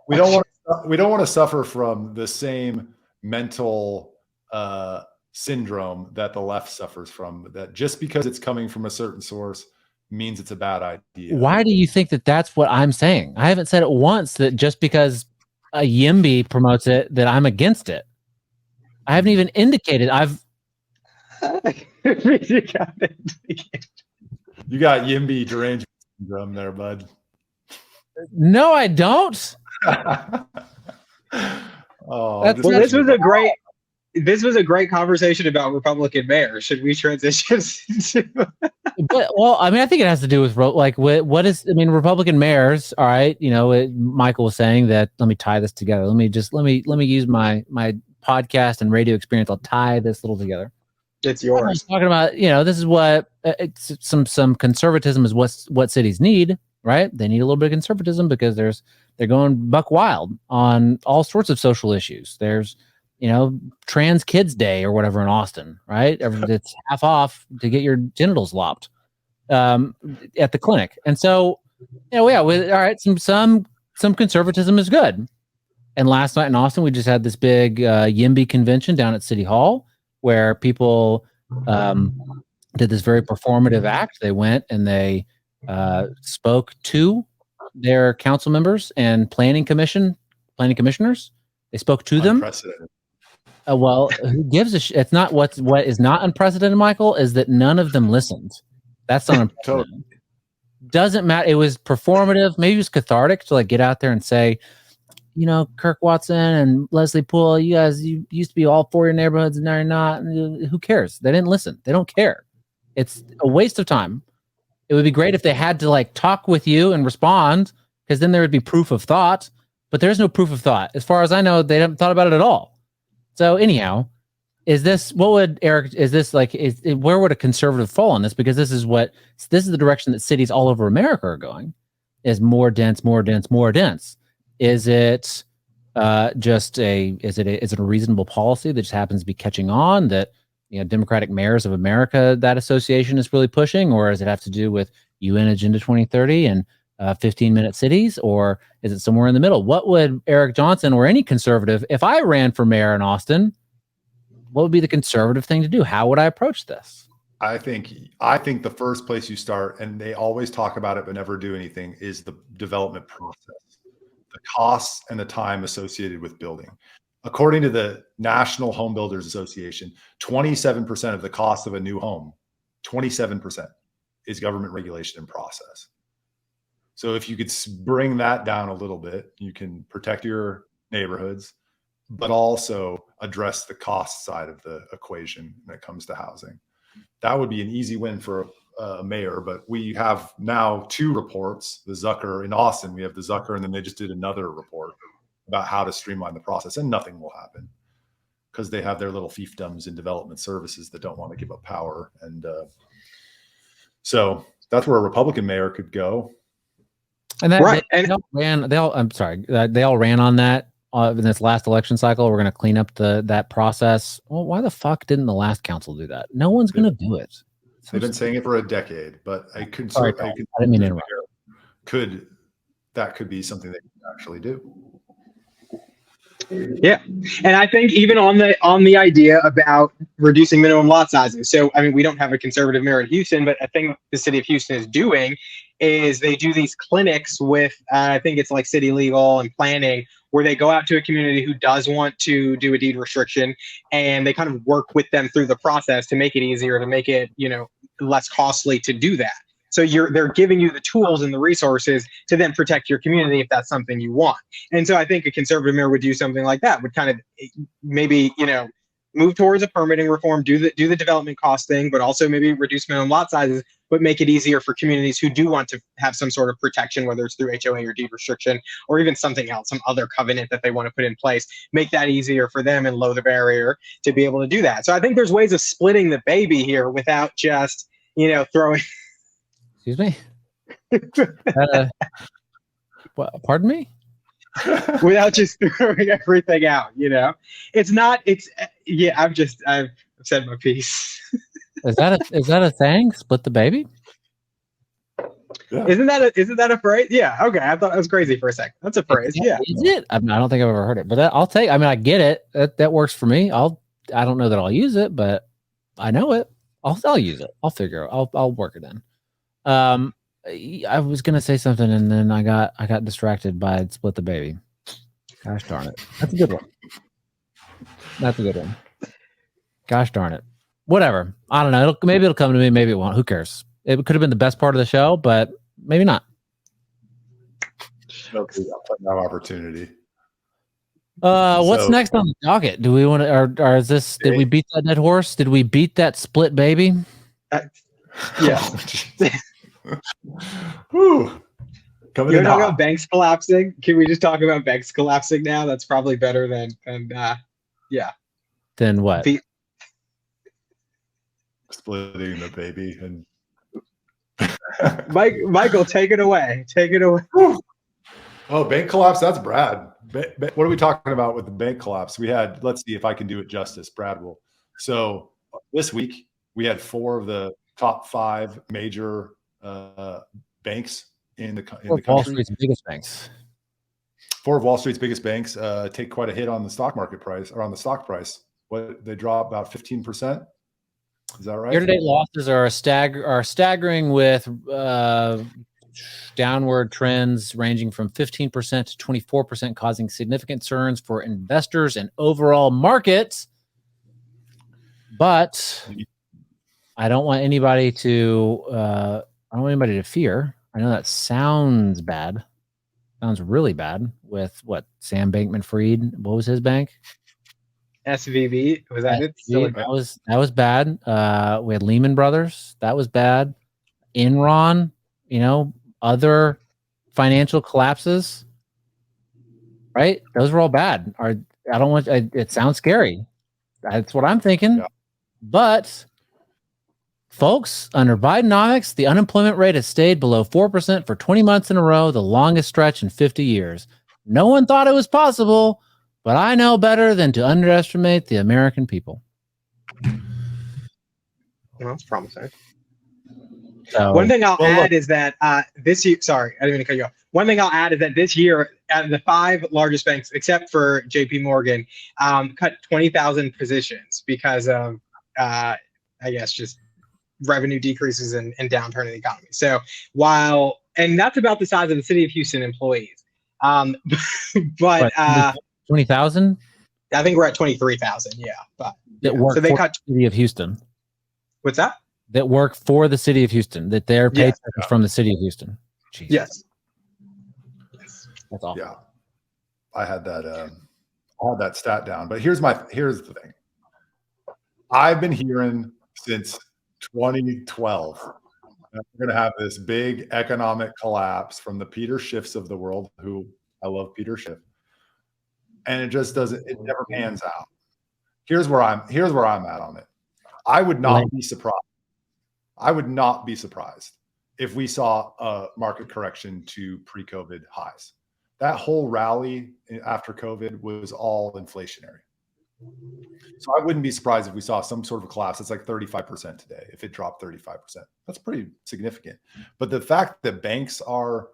We don't want to suffer from the same mental syndrome that the left suffers from, that just because it's coming from a certain source means it's a bad idea. Why do you think that that's what I'm saying? I haven't said it once that just because a YIMBY promotes it that I'm against it. I haven't even indicated you got YIMBY derangement syndrome there, bud. No, I don't. This was a great conversation about Republican mayors. Should we transition? Well, I mean, I think it has to do with Republican mayors. All right, Michael was saying that. Let me tie this together. Let me use my podcast and radio experience. I'll tie this little together. It's yours. I was talking about, this is what some conservatism is what cities need, right? They need a little bit of conservatism because they're going buck wild on all sorts of social issues. There's Trans Kids Day or whatever in Austin, right? It's half off to get your genitals lopped at the clinic. And so, all right, some conservatism is good. And last night in Austin, we just had this big YIMBY convention down at City Hall where people did this very performative act. They went and they spoke to their council members and planning commissioners. They spoke to them. Well, who gives a shit? It's not what is not unprecedented, Michael, is that none of them listened. That's not unprecedented. Doesn't matter. It was performative. Maybe it was cathartic to like get out there and say, Kirk Watson and Leslie Poole, you guys, you used to be all for your neighborhoods and now you're not. Who cares? They didn't listen. They don't care. It's a waste of time. It would be great if they had to like talk with you and respond, because then there would be proof of thought. But there's no proof of thought. As far as I know, they haven't thought about it at all. So anyhow, where would a conservative fall on this? Because this is the direction that cities all over America are going, is more dense, more dense, more dense. Is it is it a reasonable policy that just happens to be catching on, that Democratic Mayors of America, that association, is really pushing, or does it have to do with UN Agenda 2030 and 15-minute cities, or is it somewhere in the middle? What would Eric Johnson or any conservative, if I ran for mayor in Austin, what would be the conservative thing to do? How would I approach this? I think the first place you start, and they always talk about it but never do anything, is the development process, the costs and the time associated with building. According to the National Home Builders Association, 27% of the cost of a new home, 27%, is government regulation and process. So if you could bring that down a little bit, you can protect your neighborhoods, but also address the cost side of the equation when it comes to housing. That would be an easy win for a mayor. But we have now 2 reports, the Zucker in Austin, we have the Zucker, and then they just did another report about how to streamline the process, and nothing will happen because they have their little fiefdoms in development services that don't want to give up power. And so that's where a Republican mayor could go. And that, right. They all ran on that in this last election cycle. We're going to clean up that process. Well, why the fuck didn't the last council do that? No one's going to do it. They've been saying it for a decade, but I didn't mean to interrupt. That could be something they can actually do. Yeah. And I think even on the idea about reducing minimum lot sizes. So, I mean, we don't have a conservative mayor in Houston, but I think the city of Houston is doing is they do these clinics with, I think it's like city legal and planning, where they go out to a community who does want to do a deed restriction, and they kind of work with them through the process to make it easier, to make it, less costly to do that. So they're giving you the tools and the resources to then protect your community if that's something you want. And so I think a conservative mayor would do something like that, would kind of maybe, move towards a permitting reform, do the development cost thing, but also maybe reduce minimum lot sizes, but make it easier for communities who do want to have some sort of protection, whether it's through HOA or deed restriction, or even something else, some other covenant that they want to put in place, make that easier for them and lower the barrier to be able to do that. So I think there's ways of splitting the baby here without just, throwing... Excuse me? What, pardon me? Without just throwing everything out, I've said my piece. Is that a thing? Split the baby? Yeah. Isn't that a phrase? Yeah. Okay. I thought that was crazy for a second. That's a phrase. Yeah. Is it? I don't think I've ever heard it, but I get it. That works for me. I don't know that I'll use it, but I know it. I'll use it. I'll figure it. I'll work it in. I was gonna say something and then I got distracted by split the baby. Gosh darn it. That's a good one. Gosh darn it. Whatever. I don't know. Maybe it'll come to me. Maybe it won't. Who cares? It could have been the best part of the show, but maybe not. Okay, no opportunity. What's next on the docket? Do we want to, or is this? Did we beat that dead horse? Did we beat that split baby? Yeah. Whew. You're talking about banks collapsing. Can we just talk about banks collapsing now? That's probably better than yeah. Then what? Splitting the baby and Michael, take it away. Oh, bank collapse. That's Brad. What are we talking about with the bank collapse? Let's see if I can do it justice. Brad will. So this week we had 4 of the top 5 major banks in the country. Wall Street's biggest banks. 4 of Wall Street's biggest banks take quite a hit on the stock market price, or on the stock price. They drop about 15%. Is that right? Year-to-date losses are staggering, with downward trends ranging from 15% to 24%, causing significant concerns for investors and overall markets. But I don't want anybody to fear. I know that sounds bad. Sounds really bad with what Sam Bankman-Fried. What was his bank? SVB, was that it? That was bad. We had Lehman Brothers. That was bad. Enron, other financial collapses. Right? Those were all bad. It sounds scary. That's what I'm thinking. Yeah. But folks, under Bidenomics, the unemployment rate has stayed below 4% for 20 months in a row, the longest stretch in 50 years. No one thought it was possible, but I know better than to underestimate the American people. Well, that's promising. So, one thing I'll add is that this year, sorry, I didn't mean to cut you off. One thing I'll add is that this year, the 5 largest banks, except for JP Morgan, cut 20,000 positions because of, I guess, just revenue decreases and downturn in the economy. So and that's about the size of the city of Houston employees. But 20,000? I think we're at 23,000. Yeah. But so they cut the city of Houston. What's that? That work for the city of Houston, that their paycheck is from the city of Houston. Jeez. Yes. That's awful. Yeah. I had that stat down, but here's the thing. I've been hearing since 2012 that we're going to have this big economic collapse from the Peter Schiffs of the world, who I love Peter Schiff. And it never pans out. Here's where I'm at on it. I would not be surprised. I would not be surprised if we saw a market correction to pre-COVID highs. That whole rally after COVID was all inflationary. So I wouldn't be surprised if we saw some sort of a collapse. It's like 35% today. If it dropped 35%, that's pretty significant. But the fact that banks are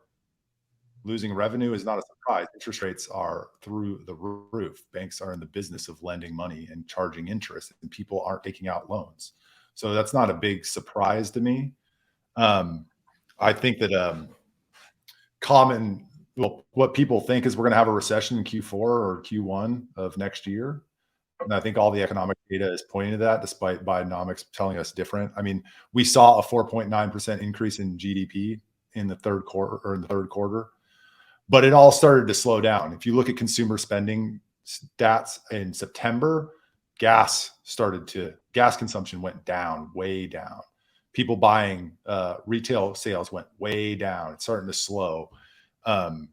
losing revenue is not a surprise. Interest rates are through the roof. Banks are in the business of lending money and charging interest, and people aren't taking out loans. So that's not a big surprise to me. I think that what people think is we're going to have a recession in Q4 or Q1 of next year. And I think all the economic data is pointing to that, despite Bidenomics telling us different. I mean, we saw a 4.9% increase in GDP in the third quarter, but it all started to slow down. If you look at consumer spending stats in September, gas consumption went down, way down. People buying, retail sales went way down. It's starting to slow. And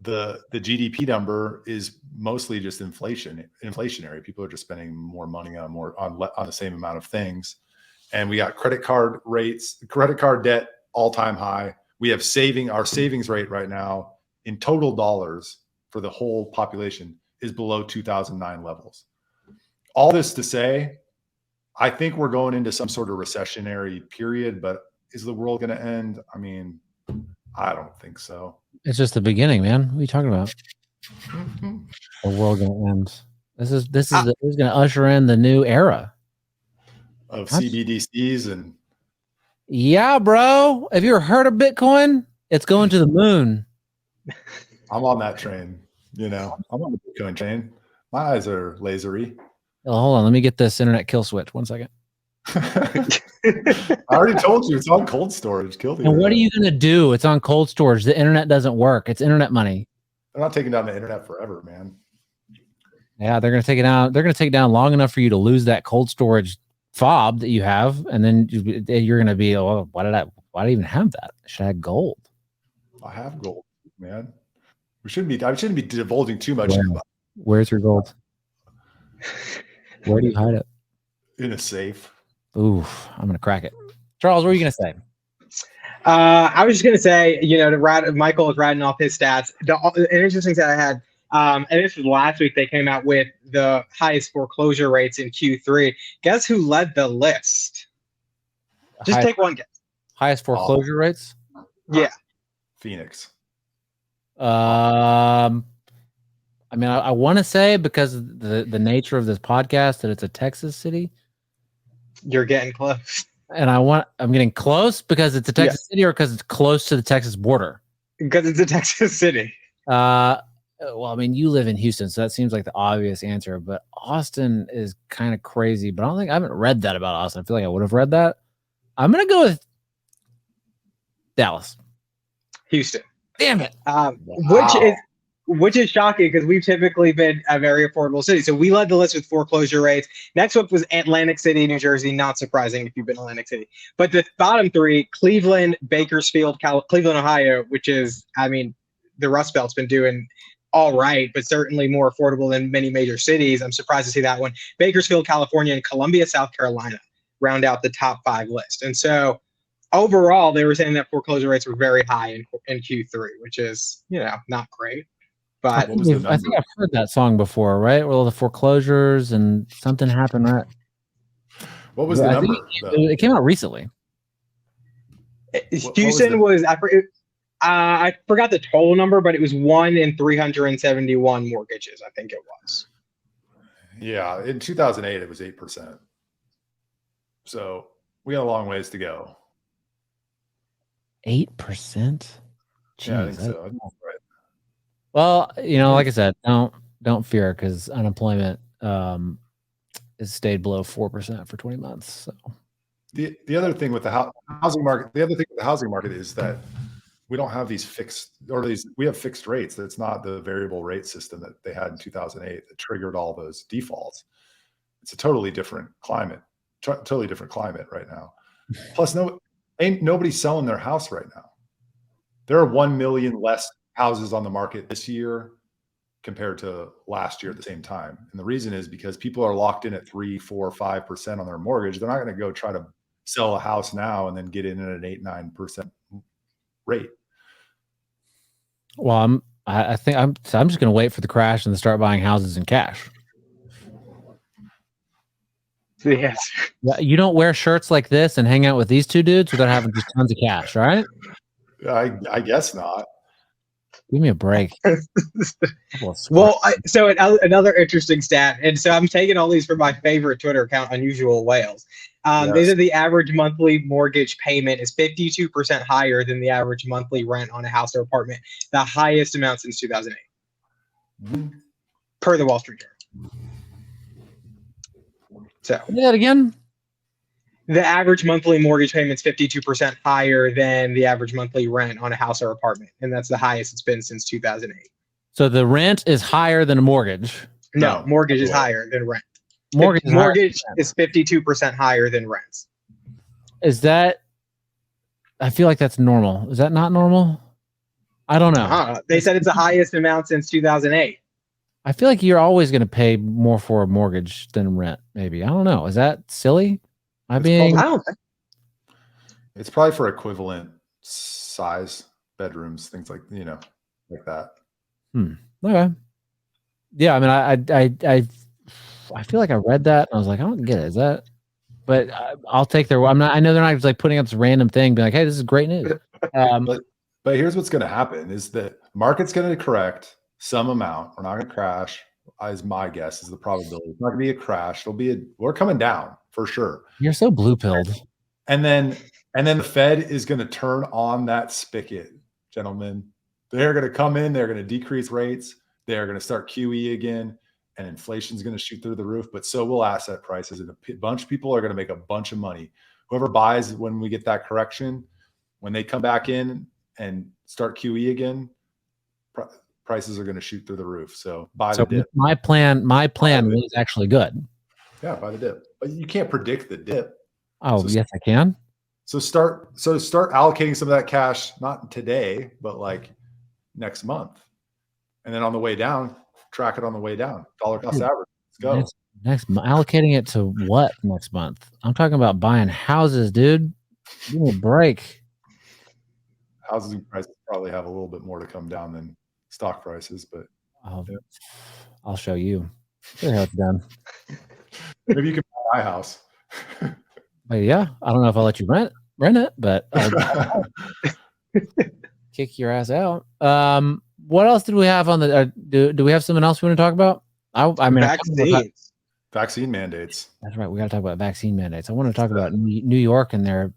the GDP number is mostly just inflationary. People are just spending more money on the same amount of things. And we got credit card debt all-time high. We have our savings rate right now in total dollars for the whole population is below 2009 levels. All this to say, I think we're going into some sort of recessionary period, but is the world going to end? I mean, I don't think so. It's just the beginning, man. What are you talking about? The world going to end. This is going to usher in the new era of CBDCs and. Yeah, bro. Have you ever heard of Bitcoin? It's going to the moon. I'm on that train. I'm on the Bitcoin train. My eyes are lasery. Oh, hold on. Let me get this internet kill switch. 1 second. I already told you it's on cold storage. Kill the And what are you going to do? It's on cold storage. The internet doesn't work. It's internet money. They're not taking down the internet forever, man. Yeah, they're going to take it down. They're going to take it down long enough for you to lose that cold storage fob that you have, and then you're going to be, oh, why did I even have that? I should have gold. I have gold, man. I shouldn't be divulging too much. Where's your gold? Where do you hide it? In a safe. Ooh, I'm going to crack it. Charles, what are you going to say? I was just going to say, Michael was ratting off his stats. The interesting stat I had, and this was last week, they came out with the highest foreclosure rates in Q3. Guess who led the list? Just take one guess. Highest foreclosure rates? Yeah. Phoenix. I mean, I want to say because of the nature of this podcast that it's a Texas city. You're getting close. And I'm getting close because it's a Texas city, or because it's close to the Texas border? Because it's a Texas city. well, I mean, you live in Houston, so that seems like the obvious answer, but Austin is kind of crazy, but I haven't read that about Austin. I feel like I would have read that. I'm going to go with Dallas. Houston. Damn it. Which is shocking because we've typically been a very affordable city. So we led the list with foreclosure rates. Next up was Atlantic City, New Jersey. Not surprising if you've been Atlantic City. But the bottom three, Cleveland, Bakersfield, Cleveland, Ohio, which is, I mean, the Rust Belt's been doing all right, but certainly more affordable than many major cities. I'm surprised to see that one. Bakersfield, California, and Columbia, South Carolina round out the top 5 list. And so overall, they were saying that foreclosure rates were very high in Q3, which is, not great. But I think I've heard that song before, right? Well, the foreclosures and something happened, right? What was the number? It came out recently. Houston was I forgot the total number, but it was 1 in 371 mortgages, I think it was. Yeah, in 2008, it was 8%. So we got a long ways to go. 8%? Yeah, I think so. Right. Well, like I said, don't fear because unemployment has stayed below 4% for 20 months. So the other thing with the housing market, is that we don't have these we have fixed rates. That's not the variable rate system that they had in 2008 that triggered all those defaults. It's a totally different climate right now. Plus, ain't nobody selling their house right now. There are 1 million less houses on the market this year compared to last year at the same time. And the reason is because people are locked in at 3%, 4%, 5% on their mortgage. They're not going to go try to sell a house now and then get in at an 8-9% rate. Well, I'm just going to wait for the crash and then start buying houses in cash. Yes. You don't wear shirts like this and hang out with these two dudes without having just tons of cash, right? I guess not. Give me a break. Well, another interesting stat, and so I'm taking all these from my favorite Twitter account, Unusual Whales. These are the average monthly mortgage payment is 52% higher than the average monthly rent on a house or apartment, the highest amount since 2008, per the Wall Street Journal. So say that again. The average monthly mortgage payment is 52% higher than the average monthly rent on a house or apartment. And that's the highest it's been since 2008. So the rent is higher than a mortgage? No, mortgage is higher than rent. Mortgage is 52% higher than rents. Is that, I feel like that's normal. Is that not normal? I don't know. They said it's the highest amount since 2008. I feel like you're always going to pay more for a mortgage than rent, maybe. I don't know. Is that silly? I don't think. It's probably for equivalent size bedrooms, things like like that. Okay. Yeah, I mean, I feel like I read that and I was like, I don't get it. Is that? But I'll take their. I know they're not just like putting up this random thing, being like, "Hey, this is great news." But here's what's going to happen: is that market's going to correct some amount. We're not going to crash. Is my guess is the probability. It's not going to be a crash. We're coming down for sure. You're so blue-pilled. And then the Fed is going to turn on that spigot, gentlemen. They're going to come in. They're going to decrease rates. They're going to start QE again, and inflation is going to shoot through the roof. But so will asset prices, and a bunch of people are going to make a bunch of money. Whoever buys when we get that correction, when they come back in and start QE again, prices are going to shoot through the roof. So buy the dip. My plan was actually good. Yeah, buy the dip. But you can't predict the dip. Oh, so yes, I can. So start allocating some of that cash, not today, but like next month. And then on the way down, track it on the way down. Dollar cost average. Let's go. Next allocating it to what next month? I'm talking about buying houses, dude. Give me a break. Housing prices probably have a little bit more to come down than stock prices, but I'll show you. Show you how it's done. Maybe you can buy my house. But yeah, I don't know if I'll let you rent it, but I'll kick your ass out. What else did we have on the? Do we have something else we want to talk about? I mean, vaccine mandates. That's right. We got to talk about vaccine mandates. I want to talk about New York and their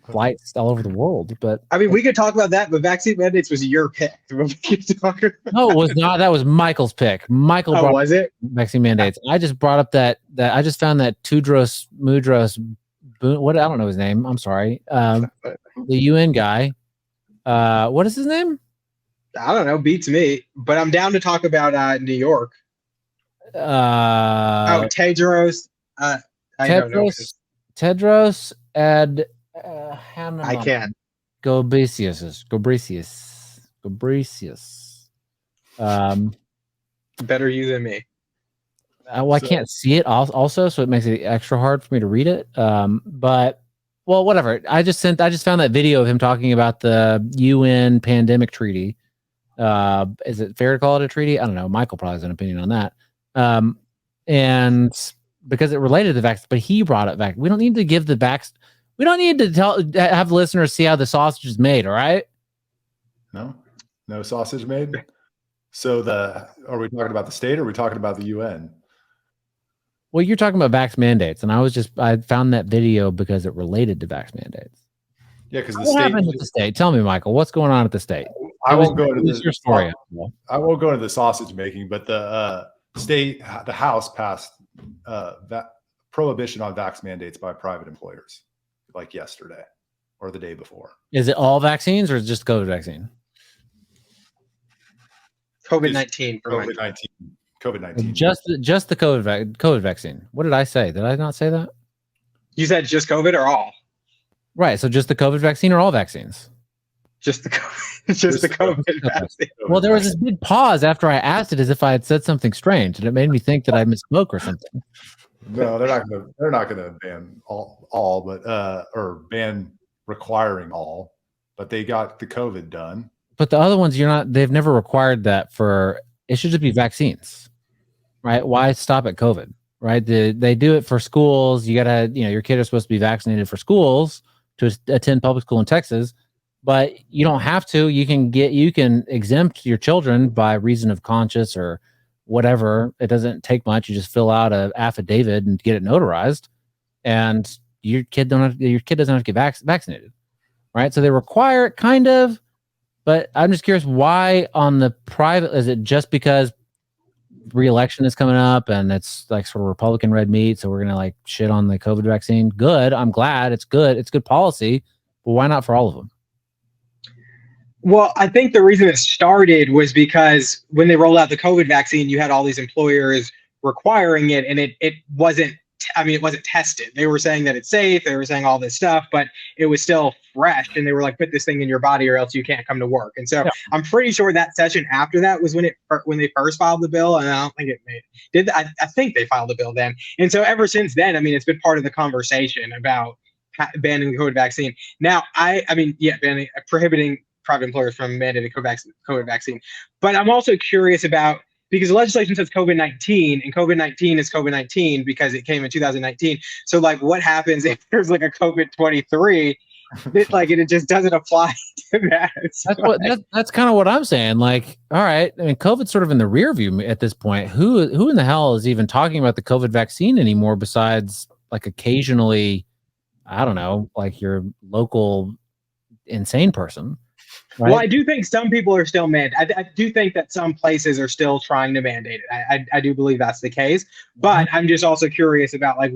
flights all over the world. But I mean, we could talk about that, but vaccine mandates was your pick. no, it was not. That was Michael's pick. Michael brought was it? vaccine mandates. I just brought up that I just found that Tedros what, I don't know his name. I'm sorry. The UN guy. What is his name? I don't know. Beats me. But I'm down to talk about New York. Tedros. I don't know. Tedros and I can't. Ghebreyesus. Better you than me. I can't see it also, so it makes it extra hard for me to read it. But well, whatever. I just found that video of him talking about the UN pandemic treaty. Is it fair to call it a treaty? I don't know. Michael probably has an opinion on that. And because it related to the vaccine, but he brought it back. We don't need to give the vaccine. We don't need to have listeners see how the sausage is made. All right. No sausage made. So are we talking about the state or are we talking about the UN? Well, you're talking about vax mandates, and I found that video because it related to vax mandates. Yeah, because what happened at the state? Tell me, Michael, what's going on at the state? I won't go into your story. I won't go into the sausage making, but the House passed that prohibition on vax mandates by private employers, like yesterday or the day before. Is it all vaccines or is it just COVID vaccine? COVID-19. COVID-19. Just the COVID vaccine. What did I say? Did I not say that? You said just COVID or all? Right. So just the COVID vaccine or all vaccines? Just the COVID vaccine. Well, there was this big pause after I asked it, as if I had said something strange, and it made me think that I misspoke or something. No, they're not gonna ban all, but or ban requiring all, but they got the COVID done. But the other ones, they've never required that for. It should just be vaccines, right? Why stop at COVID, right? They do it for schools. You gotta, your kid is supposed to be vaccinated for schools to attend public school in Texas, but you don't have to. You can exempt your children by reason of conscience or whatever. It doesn't take much. You just fill out an affidavit and get it notarized, and your kid doesn't have to get vaccinated, right? So they require it, kind of. But I'm just curious, why on the private? Is it just because re-election is coming up and it's like sort of Republican red meat, so we're gonna like shit on the COVID vaccine? Good. I'm glad it's good. It's good policy, but why not for all of them? Well, I think the reason it started was because when they rolled out the COVID vaccine, you had all these employers requiring it, and it wasn't. It wasn't tested. They were saying that it's safe. They were saying all this stuff, but it was still fresh. And they were like, put this thing in your body or else you can't come to work. And so I'm pretty sure that session after that was when they first filed the bill. And I don't think I think they filed the bill then. And so ever since then, it's been part of the conversation about banning the COVID vaccine. Now, prohibiting private employers from mandating COVID vaccine. But I'm also curious about, because the legislation says COVID-19, and COVID-19 is COVID-19 because it came in 2019. So, like, what happens if there's like a COVID-23? It just doesn't apply to that. That's kind of what I'm saying. Like, all right, COVID's sort of in the rear view at this point. Who in the hell is even talking about the COVID vaccine anymore? Besides, like, occasionally, I don't know, like your local insane person. Right? Well, I do think some people are still I do think that some places are still trying to mandate it. I do believe that's the case. But I'm just also curious about, like,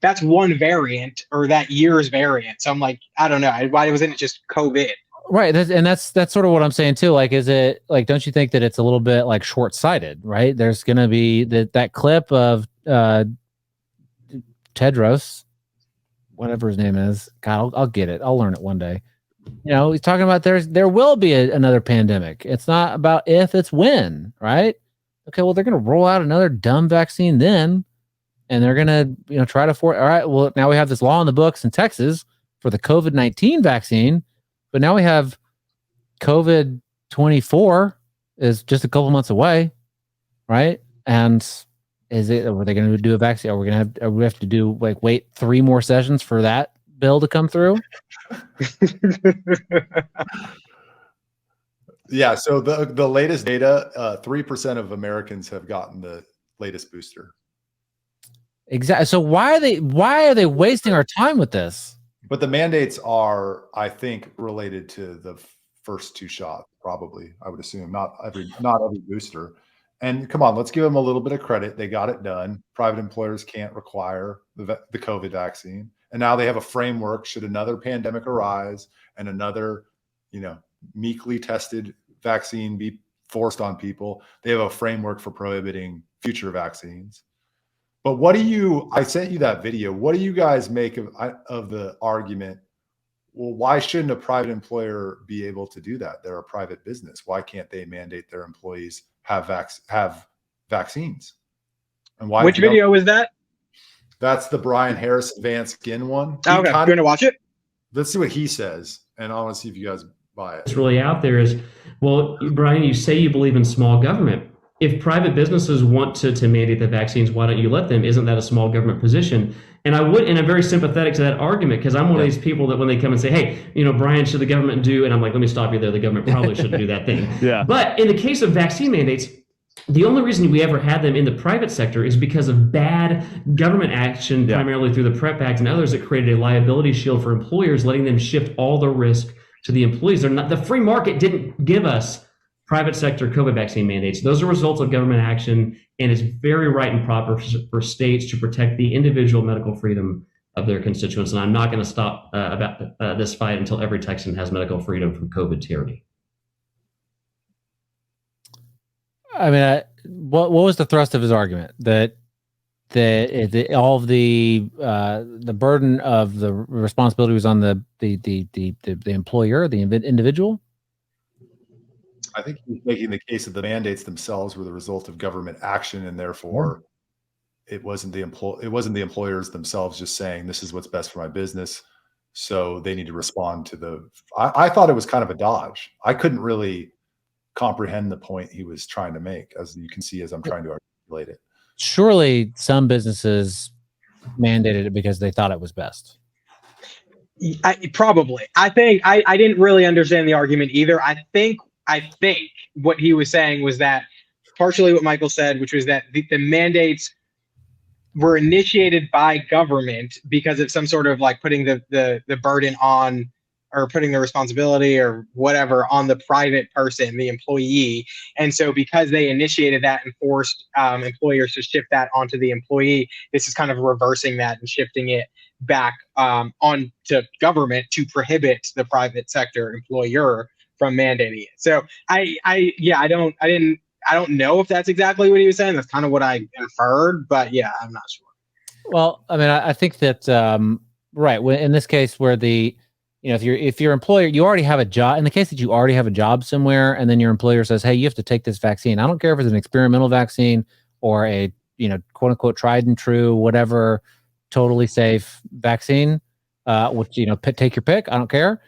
that's one variant or that year's variant. So I'm like, I don't know. Why wasn't it just COVID? Right. That's sort of what I'm saying too. Like, is it like, don't you think that it's a little bit like short-sighted, right? There's going to be that clip of Tedros, whatever his name is. God, I'll get it. I'll learn it one day. He's talking about there will be another pandemic. It's not about if, it's when, right? Okay, well, they're going to roll out another dumb vaccine then, and they're going to, try to all right, well, now we have this law in the books in Texas for the COVID-19 vaccine, but now we have COVID-24 is just a couple months away, right? And are they going to do a vaccine? Are we have to do, like, wait 3 more sessions for that bill to come through? Yeah, so the latest data, 3% of Americans have gotten the latest booster. Exactly. So why are they wasting our time with this? But the mandates are, I think, related to the first 2 shots, probably, I would assume, not every booster. And come on, let's give them a little bit of credit. They got it done. Private employers can't require the COVID vaccine. And now they have a framework should another pandemic arise and another, meekly tested vaccine be forced on people. They have a framework for prohibiting future vaccines. But I sent you that video. What do you guys make of the argument? Well, why shouldn't a private employer be able to do that? They're a private business. Why can't they mandate their employees have vaccines? And why? Which video was that? That's the Brian Harris Advanced Skin one. Okay, you want to watch it? Let's see what he says, and I want to see if you guys buy it. It's really out there is, well, Brian, you say you believe in small government. If private businesses want to mandate the vaccines, why don't you let them? Isn't that a small government position? And I'm very sympathetic to that argument, because I'm one of these people that when they come and say, hey, Brian, should the government do? And I'm like, let me stop you there. The government probably shouldn't do that thing. Yeah. But in the case of vaccine mandates, the only reason we ever had them in the private sector is because of bad government action, primarily through the PrEP Act and others that created a liability shield for employers, letting them shift all the risk to the employees. The free market didn't give us private sector COVID vaccine mandates. Those are results of government action, and it's very right and proper for states to protect the individual medical freedom of their constituents. And I'm not going to stop about this fight until every Texan has medical freedom from COVID tyranny. I mean, what was the thrust of his argument? That all of the burden of the responsibility was on the employer, the individual? I think he's making the case that the mandates themselves were the result of government action, and therefore it wasn't the employers themselves just saying this is what's best for my business, so they need to respond to I thought it was kind of a dodge. I couldn't really comprehend the point he was trying to make, as you can see as I'm trying to articulate it. Surely some businesses mandated it because they thought it was best. Probably. I think I didn't really understand the argument either. I think what he was saying was that partially what Michael said, which was that the mandates were initiated by government because of some sort of like putting the burden on, or putting the responsibility or whatever on the private person, the employee. And so because they initiated that and forced employers to shift that onto the employee, this is kind of reversing that and shifting it back on to government to prohibit the private sector employer from mandating it. So I don't know if that's exactly what he was saying. That's kind of what I inferred, but yeah, I'm not sure. Well, I mean, I think that right. In this case, where if your employer, you already have a job. In the case that you already have a job somewhere, and then your employer says, "Hey, you have to take this vaccine." I don't care if it's an experimental vaccine or a quote unquote tried and true, whatever, totally safe vaccine. Which take your pick. I don't care.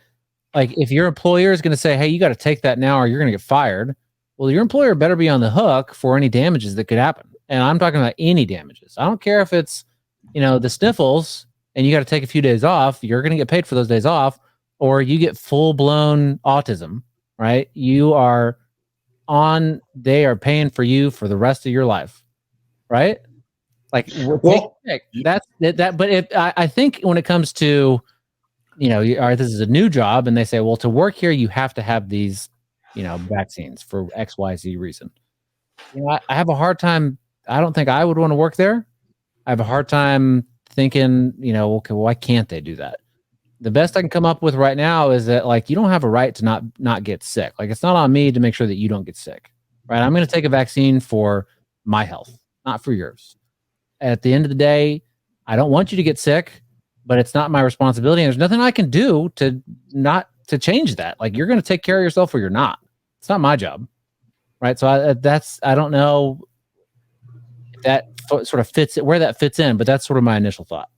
Like, if your employer is going to say, hey, you got to take that now or you're going to get fired, well, your employer better be on the hook for any damages that could happen. And I'm talking about any damages. I don't care if it's, the sniffles and you got to take a few days off. You're going to get paid for those days off, or you get full-blown autism, right? They are paying for you for the rest of your life, right? Like, that's that. But I think when it comes to, all right, this is a new job, and they say, well, to work here, you have to have these, vaccines for X, Y, Z reason. I have a hard time. I don't think I would want to work there. I have a hard time thinking, okay, why can't they do that? The best I can come up with right now is that, like, you don't have a right to not get sick. Like, it's not on me to make sure that you don't get sick, right? I'm going to take a vaccine for my health, not for yours. At the end of the day, I don't want you to get sick, but it's not my responsibility. And there's nothing I can do to change that. Like, you're going to take care of yourself or you're not. It's not my job. Right. So I don't know if that sort of where that fits in, but that's sort of my initial thought.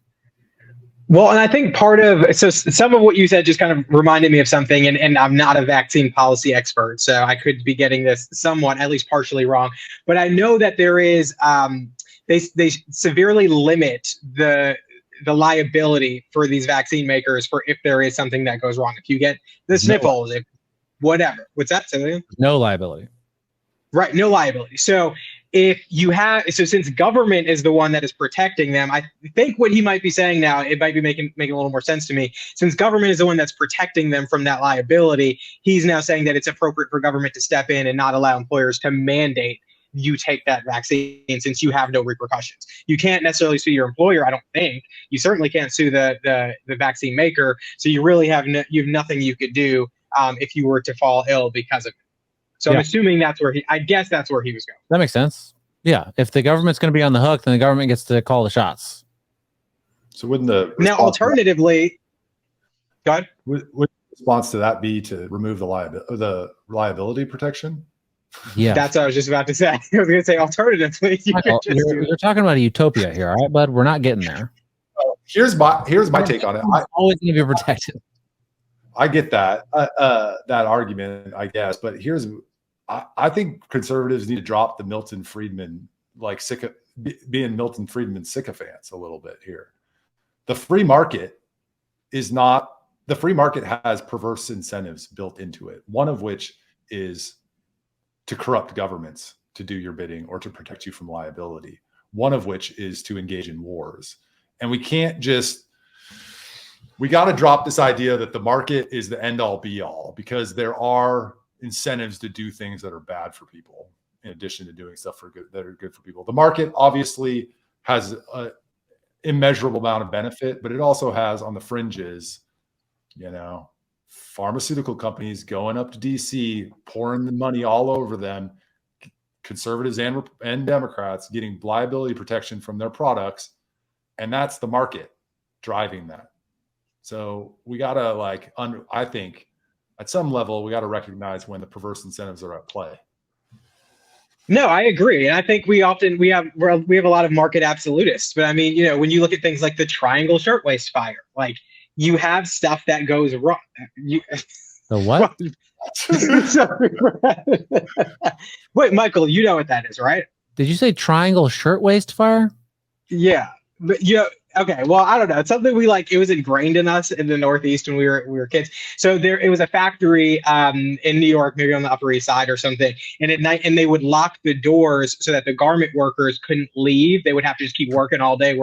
Well, and I think some of what you said just kind of reminded me of something, and I'm not a vaccine policy expert, so I could be getting this somewhat, at least partially wrong. But I know that there is, they severely limit the liability for these vaccine makers for if there is something that goes wrong. If you get the sniffles, whatever. What's that? Say that again? No liability. Right, no liability. So if you have, so since government is the one that is protecting them, I think what he might be saying now, it might be making a little more sense to me. Since government is the one that's protecting them from that liability, he's now saying that it's appropriate for government to step in and not allow employers to mandate you take that vaccine since you have no repercussions. You can't necessarily sue your employer, I don't think. You certainly can't sue the vaccine maker. So you really have you have nothing you could do if you were to fall ill because of it. So I'm assuming I guess that's where he was going. That makes sense. Yeah. If the government's going to be on the hook, then the government gets to call the shots. So wouldn't the now alternatively, go ahead. Would the response to that be to remove the liability protection? Yeah. That's what I was just about to say. I was going to say alternatively. Michael, you're talking about a utopia here, all right, bud? We're not getting there. Here's my take on it. I always need to be protected. I get that argument, I guess, but I think conservatives need to drop the Milton Friedman, like being Milton Friedman sycophants a little bit here. The free market has perverse incentives built into it. One of which is to corrupt governments to do your bidding or to protect you from liability. One of which is to engage in wars. And we got to drop this idea that the market is the end all be all, because there are incentives to do things that are bad for people in addition to doing stuff that are good for people. The market obviously has an immeasurable amount of benefit, but it also has on the fringes, pharmaceutical companies going up to DC, pouring the money all over them, conservatives and Democrats getting liability protection from their products. And that's the market driving that. So we got to I think at some level, we got to recognize when the perverse incentives are at play. No, I agree. And I think we have a lot of market absolutists, but I mean, when you look at things like the Triangle Shirtwaist Fire, like you have stuff that goes wrong. The what? Wait, Michael, you know what that is, right? Did you say Triangle Shirtwaist Fire? Yeah. But okay. Well, I don't know. It's something it was ingrained in us in the Northeast when we were kids. So it was a factory in New York, maybe on the Upper East Side or something. And at night, and they would lock the doors so that the garment workers couldn't leave. They would have to just keep working all day,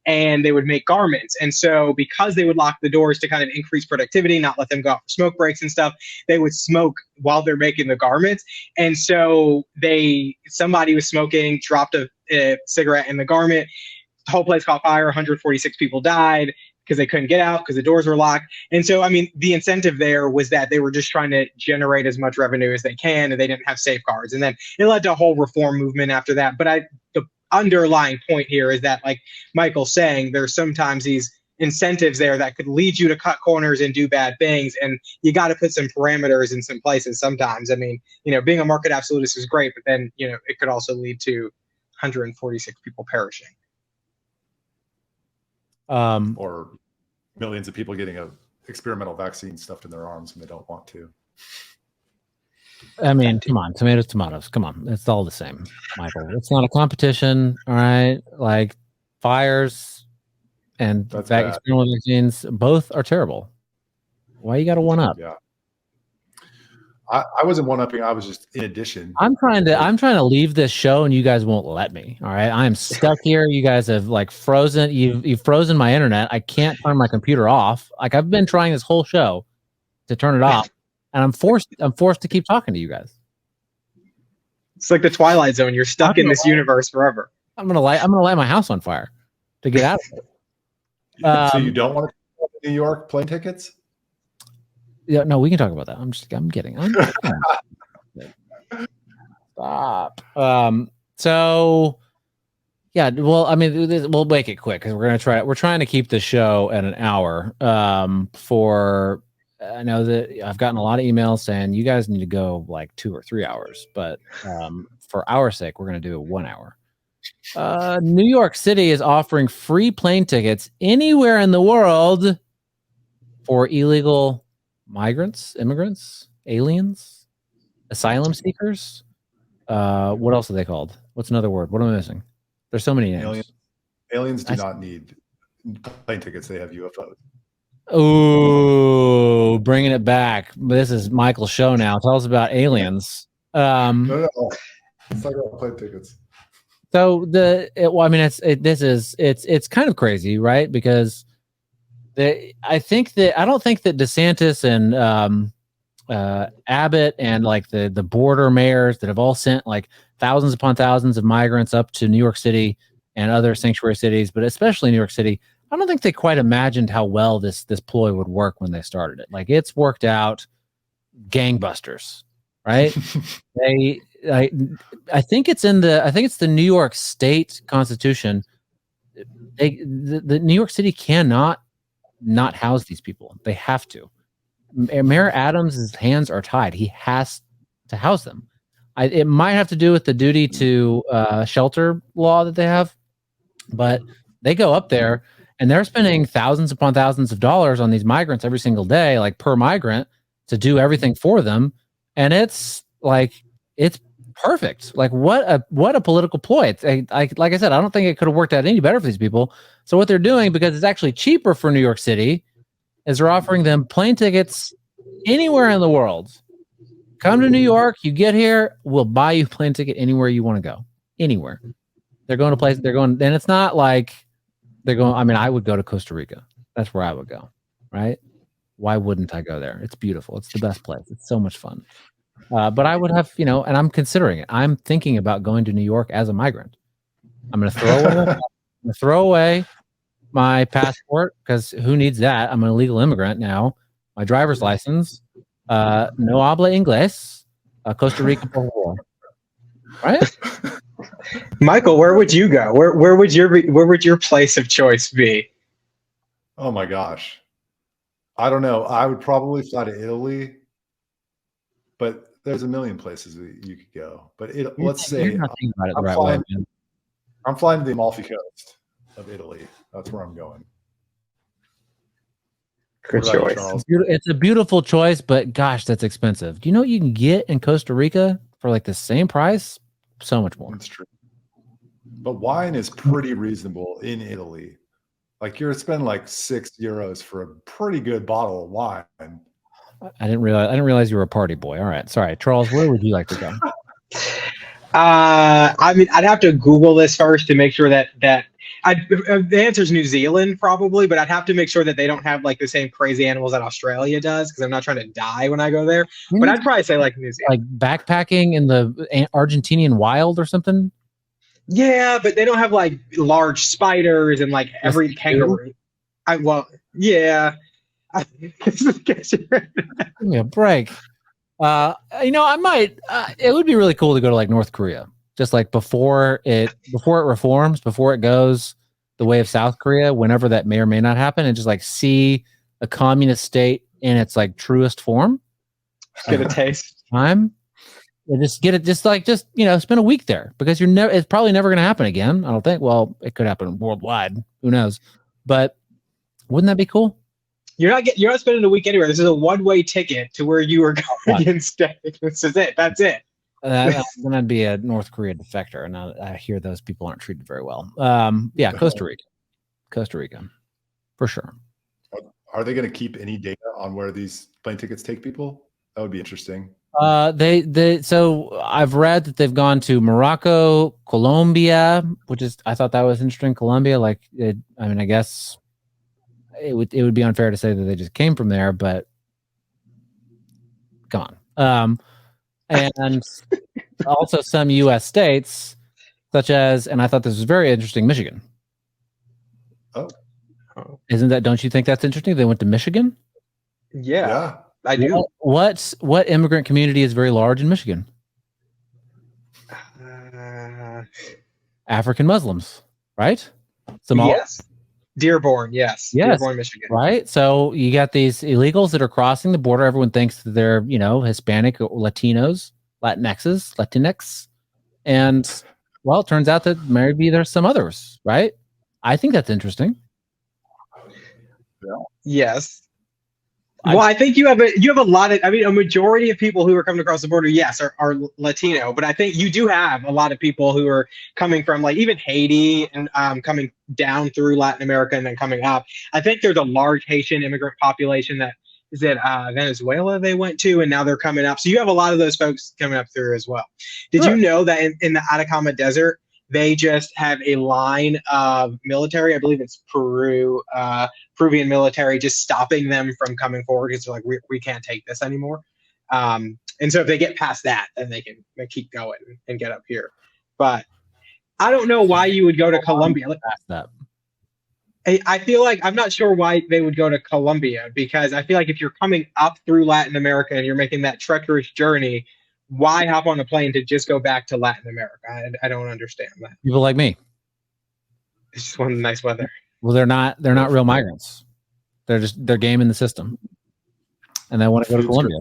and they would make garments. And so because they would lock the doors to kind of increase productivity, not let them go out for smoke breaks and stuff, they would smoke while they're making the garments. And so somebody was smoking, dropped a cigarette in the garment. The whole place caught fire. 146 people died because they couldn't get out because the doors were locked. And so, I mean, the incentive there was that they were just trying to generate as much revenue as they can, and they didn't have safeguards. And then it led to a whole reform movement after that. But the underlying point here is that, like Michael's saying, there's sometimes these incentives there that could lead you to cut corners and do bad things. And you got to put some parameters in some places sometimes. I mean, being a market absolutist is great, but then, it could also lead to 146 people perishing. Or millions of people getting a experimental vaccine stuffed in their arms when they don't want to. I mean, come on, tomatoes. Come on, it's all the same, Michael. It's not a competition, all right? Like fires and experimental vaccines, both are terrible. Why you got to one up? Yeah. I wasn't one-upping. I was just in addition. I'm trying to leave this show, and you guys won't let me. All right, I'm stuck here. You guys have frozen. You've frozen my internet. I can't turn my computer off. I've been trying this whole show to turn it off, and I'm forced to keep talking to you guys. It's like the Twilight Zone. You're stuck in this universe forever. I'm gonna light my house on fire to get out of it. So you don't want to go to New York plane tickets? Yeah, no, we can talk about that. I'm kidding. Stop. So yeah, well, I mean, we'll make it quick because we're trying to keep the show at an hour. I know that I've gotten a lot of emails saying you guys need to go 2 or 3 hours, but for our sake, we're going to do 1 hour. New York City is offering free plane tickets anywhere in the world for illegal migrants, immigrants, aliens, asylum seekers. What else are they called? What's another word? What am I missing? There's so many names. Aliens do not need plane tickets. They have UFOs. Oh, bringing it back. This is Michael's show now. Tell us about aliens. No. Let's talk about plane tickets. So it's kind of crazy, right? Because I don't think that DeSantis and Abbott and like the border mayors that have all sent like thousands upon thousands of migrants up to New York City and other sanctuary cities, but especially New York City, I don't think they quite imagined how well this ploy would work when they started it. Like it's worked out gangbusters, right? I think it's the New York State Constitution. The New York City cannot not house these people. They have to. Mayor Adams' hands are tied. He has to house them. It might have to do with the duty to shelter law that they have, but they go up there and they're spending thousands upon thousands of dollars on these migrants every single day, like per migrant, to do everything for them. And it's perfect. Like what a political ploy. Like I said, I don't think it could have worked out any better for these people. So what they're doing, because it's actually cheaper for New York City, is they're offering them plane tickets anywhere in the world. Come to New York, you get here, we'll buy you a plane ticket anywhere you want to go. Anywhere. They're going to places, and it's not like they're going, I mean, I would go to Costa Rica. That's where I would go, right? Why wouldn't I go there? It's beautiful. It's the best place. It's so much fun. But I would have, and I'm considering it. I'm thinking about going to New York as a migrant. I'm going to throw away my passport, because who needs that? I'm an illegal immigrant now. My driver's license, no habla inglés, Costa Rica, por favor. Right? Michael, where would you go? Where would your place of choice be? Oh my gosh, I don't know. I would probably fly to Italy, but there's a million places that you could go. But let's say I'm flying to the Amalfi Coast of Italy. That's where I'm going. Good choice. It's a beautiful choice, but gosh, that's expensive. Do you know what you can get in Costa Rica for like the same price? So much more. That's true. But wine is pretty reasonable in Italy. Like you're spending like €6 for a pretty good bottle of wine. I didn't realize you were a party boy. All right, sorry, Charles. Where would you like to go? I mean, I'd have to Google this first to make sure that the answer is New Zealand probably, but I'd have to make sure that they don't have like the same crazy animals that Australia does, because I'm not trying to die when I go there. But I'd probably say like New Zealand, like backpacking in the Argentinian wild or something. Yeah, but they don't have like large spiders and like every kangaroo. Yeah. Give me a break. I might. It would be really cool to go to like North Korea, just like before it reforms, before it goes the way of South Korea, whenever that may or may not happen, and just like see a communist state in its like truest form. Get a taste. Time. And just get it. Just spend a week there, because it's probably never going to happen again. I don't think. Well, it could happen worldwide. Who knows? But wouldn't that be cool? You're not spending a week anywhere. This is a one-way ticket to where you are going instead. This is it. That's it. Then I'd be a North Korea defector, and I hear those people aren't treated very well. Yeah, Costa Rica, for sure. Are they going to keep any data on where these plane tickets take people? That would be interesting. So I've read that they've gone to Morocco, Colombia, I thought that was interesting. Colombia, I guess it would be unfair to say that they just came from there, but come on. And also some U.S. states, such as, and I thought this was very interesting, Michigan. Oh. Don't you think that's interesting? They went to Michigan? Yeah. I do. What immigrant community is very large in Michigan? African Muslims, right? Somali? Yes. Dearborn, yes. Dearborn, Michigan. Right. So you got these illegals that are crossing the border. Everyone thinks that they're, Hispanic or Latinos, Latinx. And well, it turns out that maybe there's some others, right? I think that's interesting. Yeah. Yes. Well, I think you have a lot of, a majority of people who are coming across the border, yes, are Latino, but I think you do have a lot of people who are coming from like even Haiti and coming down through Latin America and then coming up. I think there's a large Haitian immigrant population that is it Venezuela they went to, and now they're coming up. So you have a lot of those folks coming up through as well. Did you know that in the Atacama Desert, they just have a line of military, I believe it's Peruvian military, just stopping them from coming forward because they're like, we can't take this anymore. And so if they get past that, then they can keep going and get up here. But I don't know why you would go to Colombia. I feel like I'm not sure why they would go to Colombia, because I feel like if you're coming up through Latin America and you're making that treacherous journey, why hop on a plane to just go back to Latin America? I don't understand that. People like me. It's just one nice weather. Well, they're not real migrants. They're gaming the system, and they want to go to Colombia.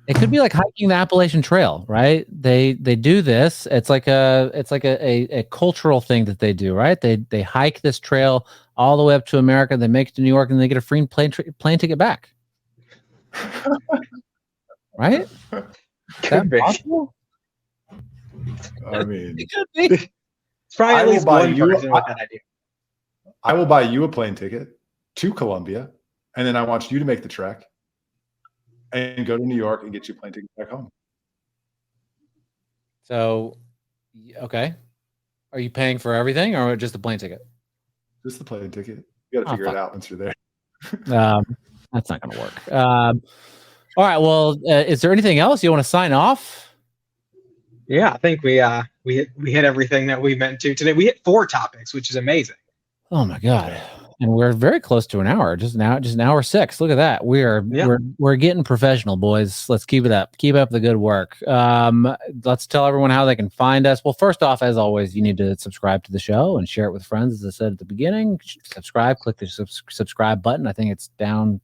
It could be like hiking the Appalachian Trail, right? They do this. It's like a cultural thing that they do, right? They hike this trail all the way up to America. They make it to New York, and they get a free plane ticket back. Right? Could be. I mean, it could be. It's probably at least one person with that idea. I will buy you a plane ticket to Colombia, and then I want you to make the trek and go to New York and get you a plane ticket back home. So, okay. Are you paying for everything or just the plane ticket? Just the plane ticket. You got to figure it out once you're there. That's not going to work. All right. Well, is there anything else you want to sign off? Yeah, I think we hit everything that we meant to today. We hit 4 topics, which is amazing. Oh my God. And we're very close to an hour. Just an hour 6. Look at that. We're getting professional, boys. Let's keep it up. Keep up the good work. Let's tell everyone how they can find us. Well, first off, as always, you need to subscribe to the show and share it with friends. As I said at the beginning, subscribe. Click the subscribe button. I think it's down.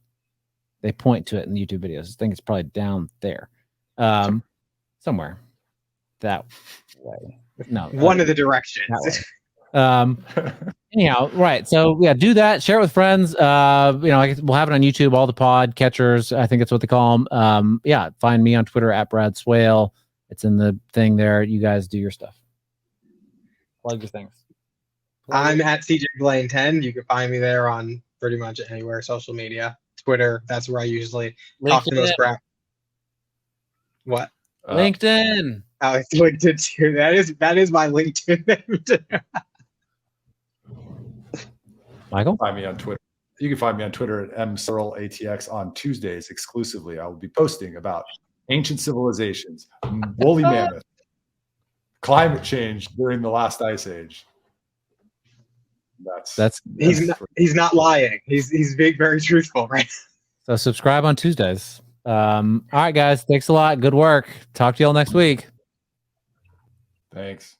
They point to it in the YouTube videos. I think it's probably down there, somewhere that way. No, one of the directions. Anyhow, right. So yeah, do that. Share it with friends. We'll have it on YouTube, all the pod catchers. I think that's what they call them. Yeah. Find me on Twitter at Brad Swale. It's in the thing there. You guys do your stuff. Plug your things. I'm at CJ Blaine 10. You can find me there on pretty much anywhere, social media, Twitter. That's where I usually talk to most crap. What? LinkedIn. Oh, it's LinkedIn too. That is my LinkedIn name. Michael? Find me on Twitter. You can find me on Twitter at msearleatx on Tuesdays exclusively. I will be posting about ancient civilizations, woolly mammoth, climate change during the last ice age. He's not lying. He's being very truthful, right? So subscribe on Tuesdays. All right, guys. Thanks a lot. Good work. Talk to y'all next week. Thanks.